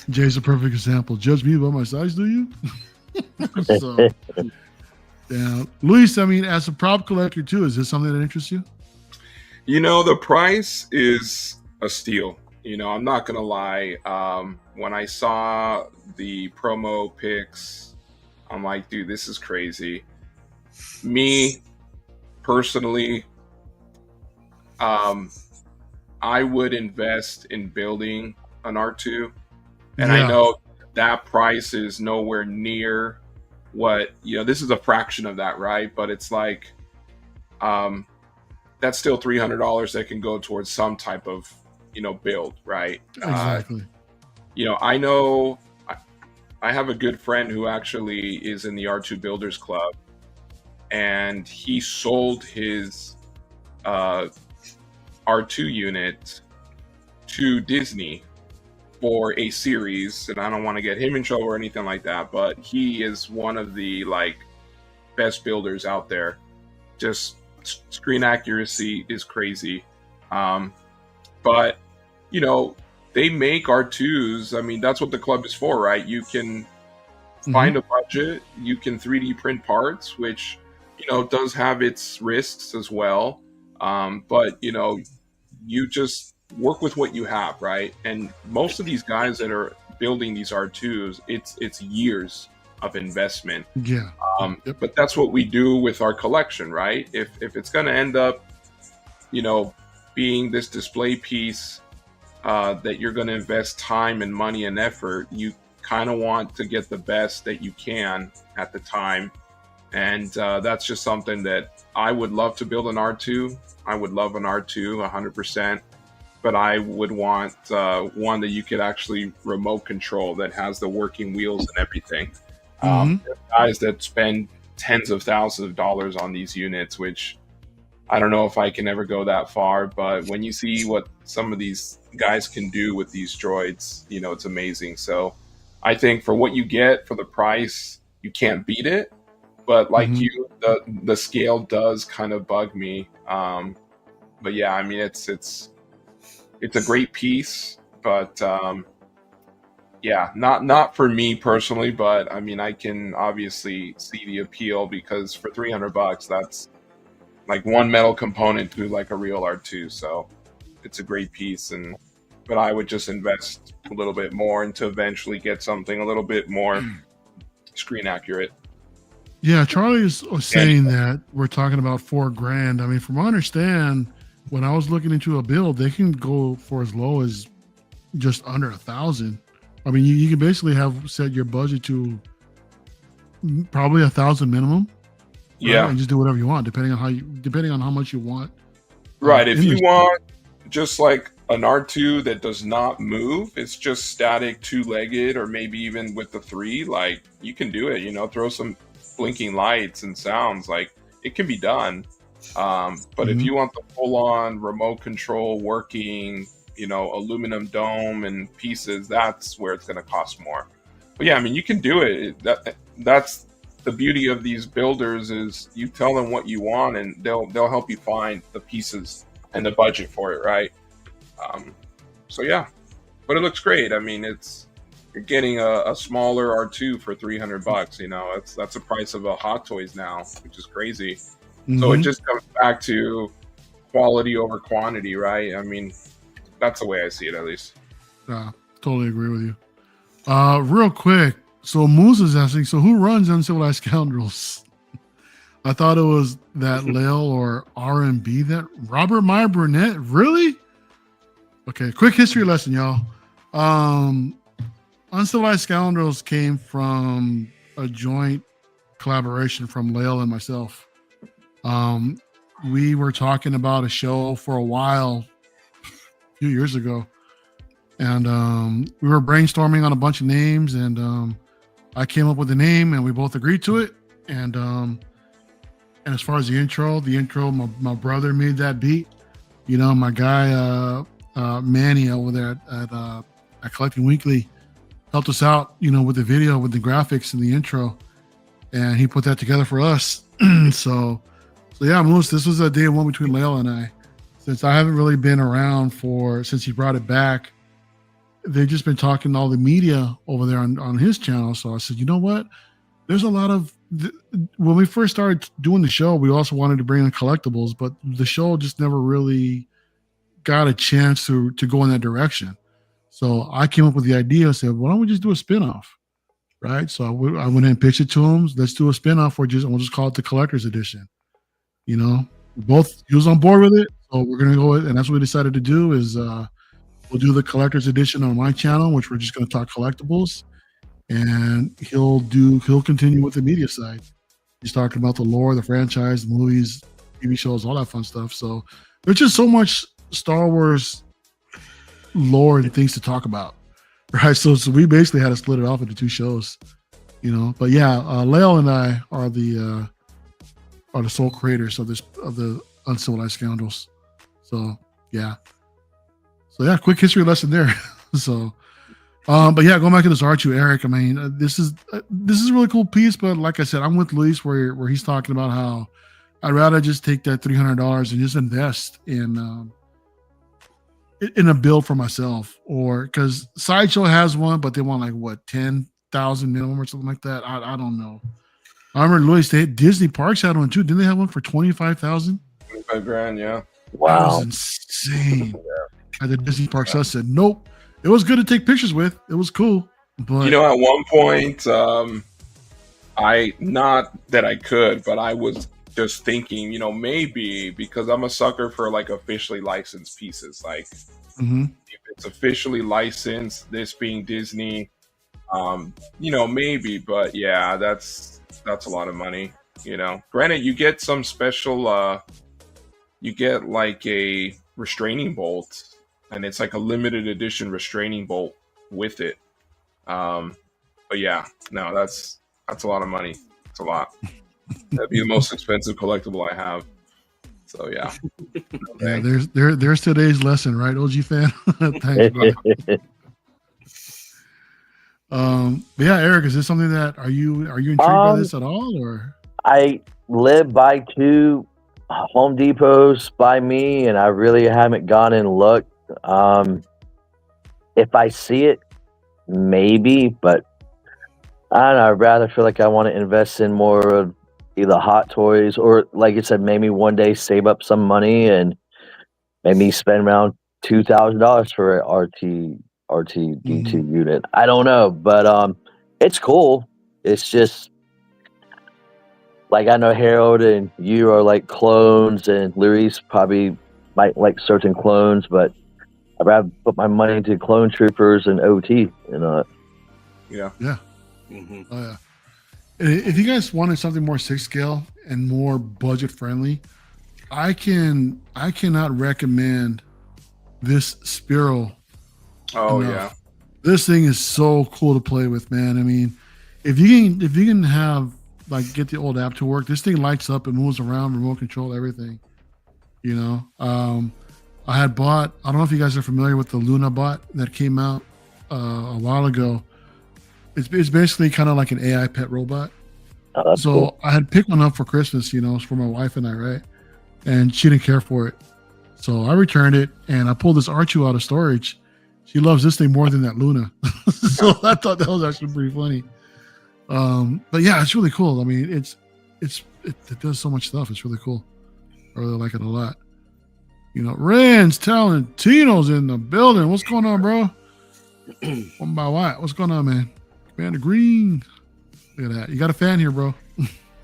Jay's a perfect example. Judge me by my size, do you? So, yeah, Luis. I mean, as a prop collector too, is this something that interests you? The price is a steal. I'm not gonna lie. When I saw the promo pics, I'm like, dude, this is crazy. Me personally, I would invest in building an R2, and I know that price is nowhere near what this is a fraction of that, right? But it's like that's still $300 that can go towards some type of build, right? Exactly. I know I have a good friend who actually is in the R2 Builders Club, and he sold his R2 unit to Disney for a series, and I don't want to get him in trouble or anything like that, but he is one of the best builders out there. Just screen accuracy is crazy. But they make R2s. I mean, that's what the club is for, right? You can find a budget. You can 3D print parts, which, does have its risks as well. But, you just work with what you have, right? And most of these guys that are building these R2s, it's years of investment. Yeah. But that's what we do with our collection, right? If it's going to end up, being this display piece that you're going to invest time and money and effort, you kind of want to get the best that you can at the time. And that's just something that I would love to build an R2. I would love an R2 100%, but I would want one that you could actually remote control, that has the working wheels and everything. There are guys that spend tens of thousands of dollars on these units, which I don't know if I can ever go that far, but when you see what some of these guys can do with these droids, it's amazing. So I think for what you get for the price, you can't beat it. But like the scale does kind of bug me. But yeah, I mean, it's a great piece, but yeah, not for me personally. But I mean, I can obviously see the appeal, because for $300, that's like one metal component to like a real R2. So it's a great piece. But I would just invest a little bit more and to eventually get something a little bit more screen accurate. Yeah, Charlie is saying that we're talking about $4,000. I mean, from what I understand, when I was looking into a build, they can go for as low as just under 1,000. I mean, you can basically have set your budget to probably 1,000 minimum. Yeah, and just do whatever you want, depending on how much you want. Right. If you want just like an R2 that does not move, it's just static, two-legged, or maybe even with the 3, like, you can do it. Throw some blinking lights and sounds, like, it can be done. But if you want the full-on remote control working, aluminum dome and pieces, that's where it's going to cost more. But yeah, I mean, you can do it. That's the beauty of these builders, is you tell them what you want and they'll help you find the pieces and the budget for it, right? So yeah, but it looks great. I mean, you're getting a smaller R2 for $300. That's the price of a Hot Toys now, which is crazy. So it just comes back to quality over quantity, right? I mean, that's the way I see it, at least. Totally agree with you. Real quick, so Moose is asking, so who runs Uncivilized Scoundrels? I thought it was that Lale or R&B, that Robert Meyer Burnett. Really? Okay, quick history lesson, y'all. Uncivilized Scoundrels came from a joint collaboration from Lale and myself. We were talking about a show for a while, a few years ago, and we were brainstorming on a bunch of names, and I came up with a name, and we both agreed to it. And as far as the intro, my brother made that beat. My guy Manny over there at Collecting Weekly helped us out, with the video, with the graphics and the intro, and he put that together for us. So yeah, Moose, this was a day one between Lale and I. Since I haven't really been around since he brought it back, they've just been talking to all the media over there on his channel. So I said, you know what? There's a lot of, when we first started doing the show, we also wanted to bring in collectibles, but the show just never really got a chance to go in that direction. So I came up with the idea. I said, why don't we just do a spinoff? Right. So I went in and pitched it to him. Let's do a spinoff, we'll just call it the Collector's Edition. He was on board with it. So we're going to go with, and that's what we decided to do is, we'll do the Collector's Edition on my channel, which we're just going to talk collectibles, and he'll continue with the media side. He's talking about the lore, the franchise, the movies, TV shows, all that fun stuff. So there's just so much Star Wars lore and things to talk about, right? So we basically had to split it off into 2 shows, But yeah, Lale and I are the sole creators of the Uncivilized Scoundrels. So yeah. Quick history lesson there. So, but yeah, going back to this R2, Eric. I mean, this is a really cool piece. But like I said, I'm with Luis where he's talking about how I'd rather just take that $300 and just invest in a build for myself, or because Sideshow has one, but they want like what 10, $1,000 minimum or something like that. I don't know. I remember Louis, Disney Parks had one too. Didn't they have one for 25,000? 25 grand, yeah. That was Wow. insane. At the Disney Parks, I said nope. It was good to take pictures with. It was cool, but You know, at one point, I not that I could, but I was just thinking, you know, maybe because I'm a sucker for like officially licensed pieces. Like Mhm. if it's officially licensed, this being Disney, you know, maybe, but yeah, that's a lot of money. You know, granted, you get some special, you get like a restraining bolt, and it's like a limited edition restraining bolt with it. But yeah, no, that's a lot of money. It's a lot. That'd be the most expensive collectible I have. So yeah. yeah, there's today's lesson, right, OG fan? Thanks, bro. But yeah, Eric, is this something that are you intrigued by this at all, or? I live by 2 Home Depots by me, and I really haven't gone and looked. If I see it, maybe, but I don't know. I'd rather feel like I want to invest in more of either Hot Toys or, like I said, maybe one day save up some money and maybe spend around $2,000 for an R2D2 unit. I don't know, but it's cool. It's just like I know Harold and you are like clones, and Luis probably might like certain clones, but I'd rather put my money into clone troopers and OT. You know. Yeah. Yeah. Mm-hmm. Oh yeah. If you guys wanted something more 6 scale and more budget friendly, I cannot recommend this Spiro. Oh enough. yeah. This thing is so cool to play with, man. I mean, if you can have like get the old app to work, this thing lights up and moves around, remote control, everything. You know, I had bought. I don't know if you guys are familiar with the Luna bot that came out a while ago. It's basically kind of like an AI pet robot. Oh, that's So cool. I had picked one up for Christmas, you know, for my wife and I, right? And she didn't care for it. So I returned it and I pulled this R2 out of storage. She loves this thing more than that Luna. So I thought that was actually pretty funny. But yeah, it's really cool. I mean, it does so much stuff. It's really cool. I really like it a lot. You know, Rand's Talentino's in the building. What's going on, bro? One by what? What's going on, man? Commander Green. Look at that. You got a fan here, bro.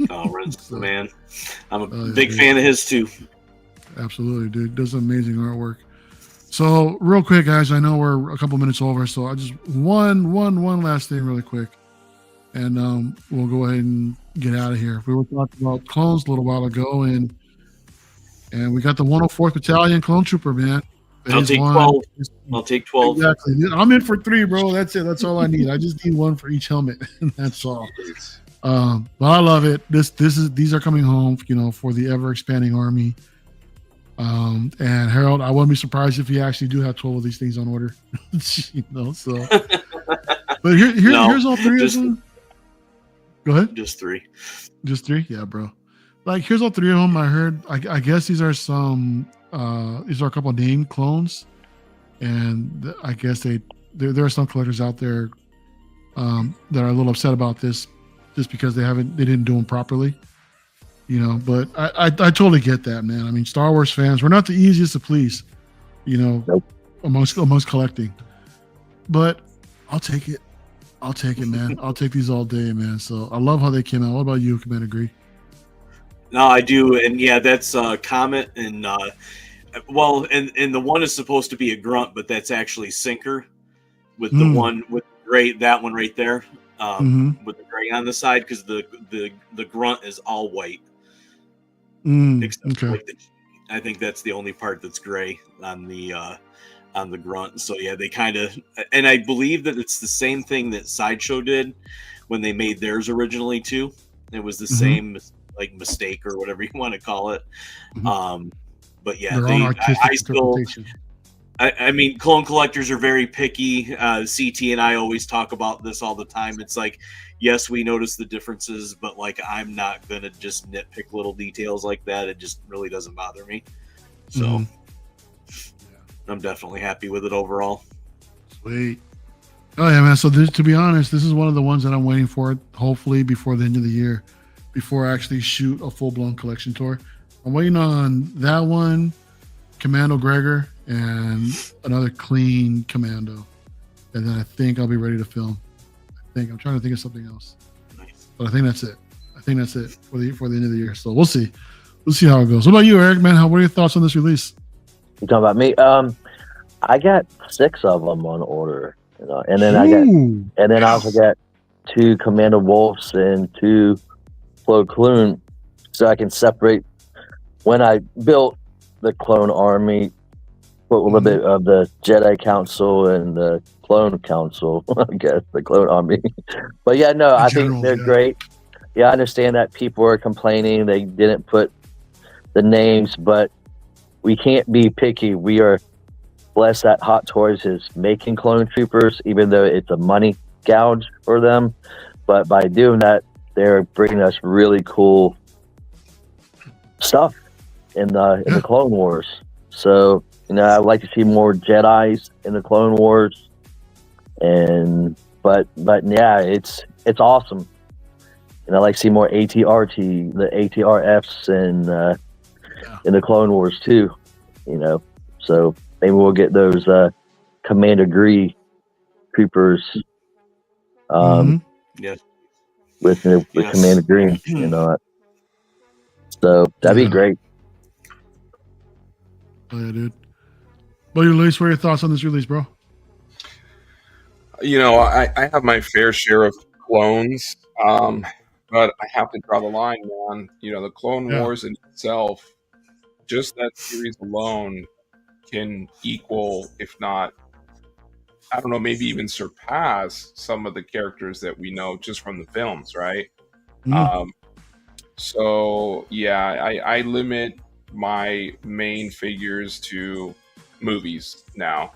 Oh, Ren's the man. I'm a yeah, big dude. fan of his too. Absolutely, dude. Does amazing artwork. So real quick, guys, I know we're a couple minutes over, so I just one last thing really quick. And we'll go ahead and get out of here. We were talking about clones a little while ago, and we got the 104th Battalion Clone Trooper, man. I'll Phase take 1. 12. I'll take 12. Exactly. I'm in for 3, bro. That's it. That's all I need. I just need 1 for each helmet. That's all. But I love it. These are coming home, you know, for the ever expanding army. And Harold, I wouldn't be surprised if you actually do have 12 of these things on order. You know, so. But here's all 3 of them. Go ahead. Just 3. Just 3? Yeah, bro. Like, here's all 3 of them. I heard. I guess these are some. These are a couple of named clones, and I guess there are some collectors out there that are a little upset about this, just because they didn't do them properly. You know, but I totally get that, man. I mean, Star Wars fans, we're not the easiest to please, you know, Nope. amongst collecting. But I'll take it. I'll take it, man. I'll take these all day, man. So I love how they came out. What about you, Commander Gree? No, I do, and yeah, that's Comet, and well, and the one is supposed to be a grunt, but that's actually Sinker, with the one with gray, that one right there, with the gray on the side, because the grunt is all white. Except Okay. like I think that's the only part that's gray on the grunt. So yeah, they kind of, and I believe that it's the same thing that Sideshow did when they made theirs originally too. It was the same like mistake or whatever you want to call it. But yeah, Their own artistic interpretation. I mean, clone collectors are very picky. CT and I always talk about this all the time. It's like, yes, we notice the differences, but like, I'm not going to just nitpick little details like that. It just really doesn't bother me. So I'm definitely happy with it overall. Sweet. Oh yeah, man. So to be honest, this is one of the ones that I'm waiting for. Hopefully before the end of the year, before I actually shoot a full blown collection tour. I'm waiting on that one, Commando Gregor, and another clean Commando, and then I think I'll be ready to film. I'm trying to think of something else, but I think that's it. For the end of the year. So we'll see. We'll see how it goes. What about you, Eric? Man, what are your thoughts on this release? You talking about me? I got 6 of them on order, and then I also got 2 Commander Wolves and 2 Clone Clone, so I can separate. When I built the Clone Army, put a little bit of the Jedi Council and the Clone Council, I guess, the Clone Army. But yeah, no, I think they're great. Yeah, I understand that people are complaining they didn't put the names, but we can't be picky. We are blessed that Hot Toys is making clone troopers, even though it's a money gouge for them. But by doing that, they're bringing us really cool stuff in the Clone Wars. So, I'd like to see more Jedis in the Clone Wars. But yeah, it's awesome. And I'd like to see more ATRT, the ATRFs, and in the Clone Wars too. So maybe we'll get those Commander Gree troopers. Yes. With Commander Green, So that'd be great. Oh yeah, dude. Well, your release. What are your thoughts on this release, bro? I have my fair share of clones, but I have to draw the line, man. The Clone Wars in itself, just that series alone, can equal, if not, I don't know, maybe even surpass some of the characters that we know just from the films, right? So yeah, I limit my main figures to movies now.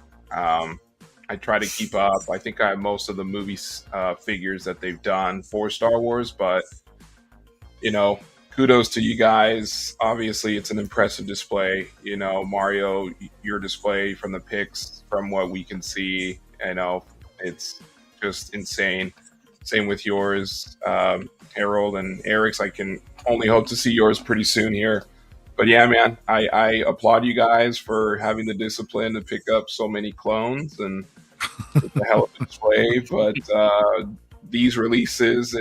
I try to keep up. I think I have most of the movies figures that they've done for Star Wars, but kudos to you guys. Obviously, it's an impressive display. Mario, your display from the pics, from what we can see, it's just insane. Same with yours, Harold and Eric's. I can only hope to see yours pretty soon here. But yeah, man, I applaud you guys for having the discipline to pick up so many clones, and it's a hell of a display. But these releases,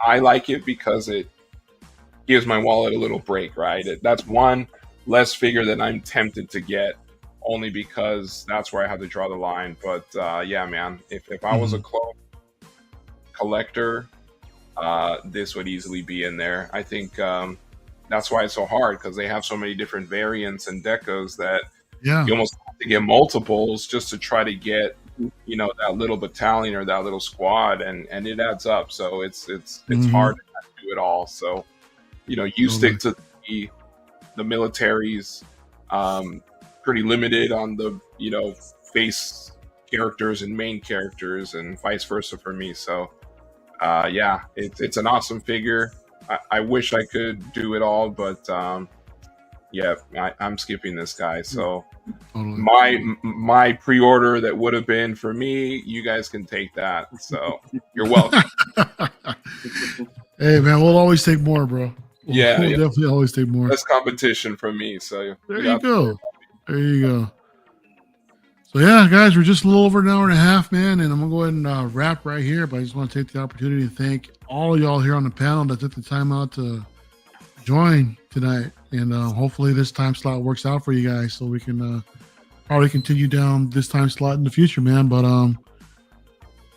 I like it because it gives my wallet a little break, right? That's one less figure that I'm tempted to get, only because that's where I have to draw the line. But yeah, man, if I was a clone collector, this would easily be in there. I think that's why it's so hard, because they have so many different variants and decos that you almost have to get multiples just to try to get that little battalion or that little squad, and it adds up. So it's hard to do it all. So you stick to the militaries, pretty limited on the base characters and main characters, and vice versa for me. So yeah, it's an awesome figure. I wish I could do it all, but yeah, I'm skipping this guy. So my pre-order that would have been for me, you guys can take that. So you're welcome. Hey man, we'll always take more, bro. We'll definitely always take more. That's competition from me. So there you go. There you go. So yeah, guys, we're just a little over an hour and a half, man, and I'm gonna go ahead and wrap right here. But I just want to take the opportunity to thank all of y'all here on the panel that took the time out to join tonight, and hopefully this time slot works out for you guys, so we can probably continue down this time slot in the future, man. But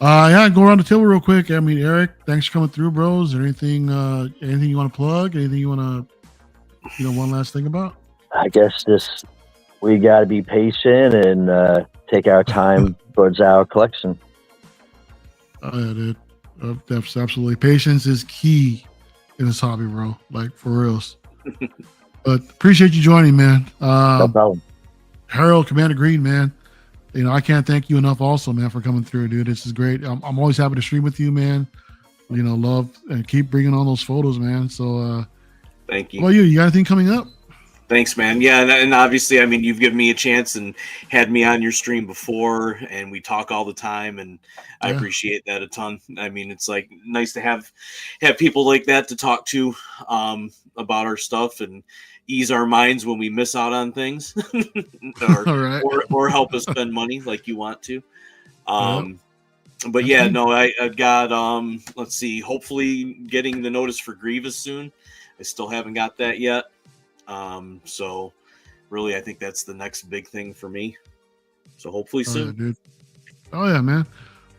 yeah, go around the table real quick. I mean, Eric, thanks for coming through, bro. Is there anything you want to plug? Anything you want to, one last thing about? I guess we got to be patient and take our time towards our collection. Oh yeah, dude. That's absolutely. Patience is key in this hobby, bro. Like, for reals. But appreciate you joining, man. No problem. Harold, Commander Green, man. I can't thank you enough also, man, for coming through, dude. This is great. I'm always happy to stream with you, man. Love and keep bringing on those photos, man. So thank you. Well, you got anything coming up? Thanks, man. Yeah, and obviously, I mean, you've given me a chance and had me on your stream before, and we talk all the time, and I appreciate that a ton. I mean, it's like nice to have people like that to talk to about our stuff and ease our minds when we miss out on things, or help us spend money like you want to. But yeah, no, I've got let's see, hopefully getting the notice for Grievous soon. I still haven't got that yet. So really, I think that's the next big thing for me. So hopefully soon. Yeah, dude. Oh yeah, man.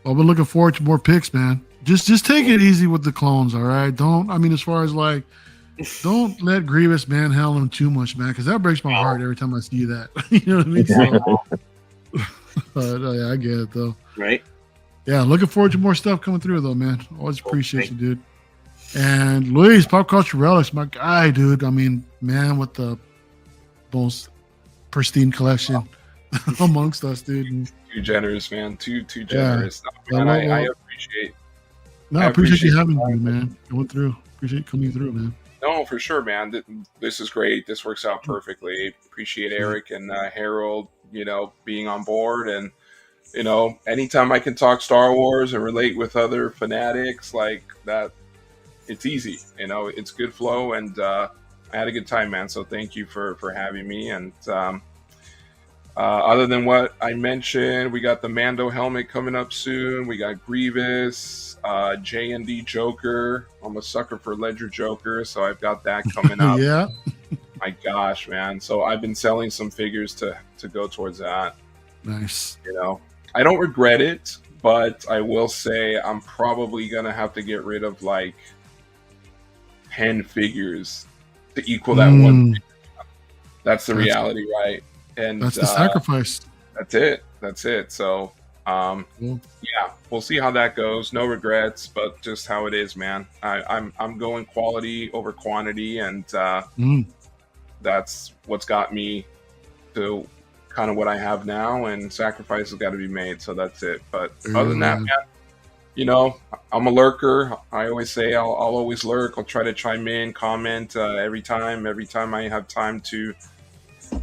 Well, we're looking forward to more picks, man. Just take it easy with the clones, all right? As far as like, don't let Grievous manhandle him too much, man, because that breaks my heart every time I see that. You know what I mean? So, yeah, I get it though. Right. Yeah, looking forward to more stuff coming through though, man. Always appreciate you, dude. And Luis, Pop Culture Relics, my guy, dude. I mean, man, with the most pristine collection amongst us, dude. Too generous, man. Too generous. Yeah. Man, I appreciate. No, I appreciate you having me, man. Going through. Appreciate coming through, man. No, for sure, man. This is great. This works out perfectly. Appreciate Eric and Harold, being on board. And, anytime I can talk Star Wars and relate with other fanatics like that, it's easy. It's good flow. And I had a good time, man. So thank you for having me. And other than what I mentioned, we got the Mando helmet coming up soon. We got Grievous, J&D Joker. I'm a sucker for Ledger Joker, so I've got that coming up. Yeah. My gosh, man. So I've been selling some figures to go towards that. Nice. I don't regret it, but I will say I'm probably going to have to get rid of like 10 figures to equal that one. That's the reality, right? And that's the sacrifice. That's it. So, yeah, we'll see how that goes. No regrets, but just how it is, man. I'm going quality over quantity, and that's what's got me to kind of what I have now. And sacrifice has got to be made, so that's it. But other than that, man, I'm a lurker. I always say I'll always lurk. I'll try to chime in, comment every time I have time to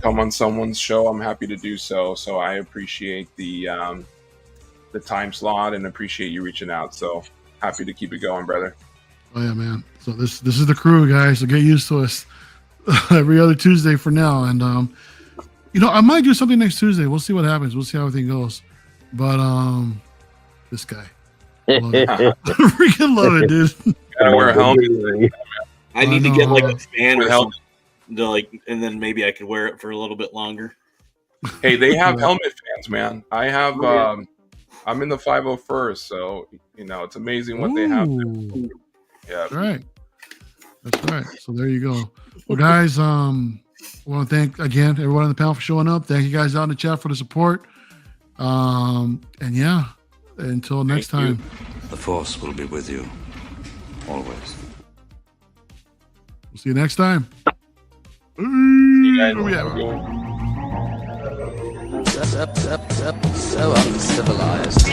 come on someone's show. I'm happy to do so. So I appreciate the time slot and appreciate you reaching out. So happy to keep it going, brother. Oh yeah, man. So this is the crew, guys. So get used to us every other Tuesday for now. And I might do something next Tuesday. We'll see what happens. We'll see how everything goes. But this guy. Freaking love it, dude. Gotta wear a helmet. I need to get like a fan or something. And then maybe I could wear it for a little bit longer. Hey, they have helmet fans, man. I have. I'm in the 501st, so it's amazing what they have. Yeah, that's right. So there you go. Well, guys, I want to thank again everyone on the panel for showing up. Thank you guys out in the chat for the support. And yeah, until next time. The Force will be with you, always. We'll see you next time. See you guys. So uncivilized.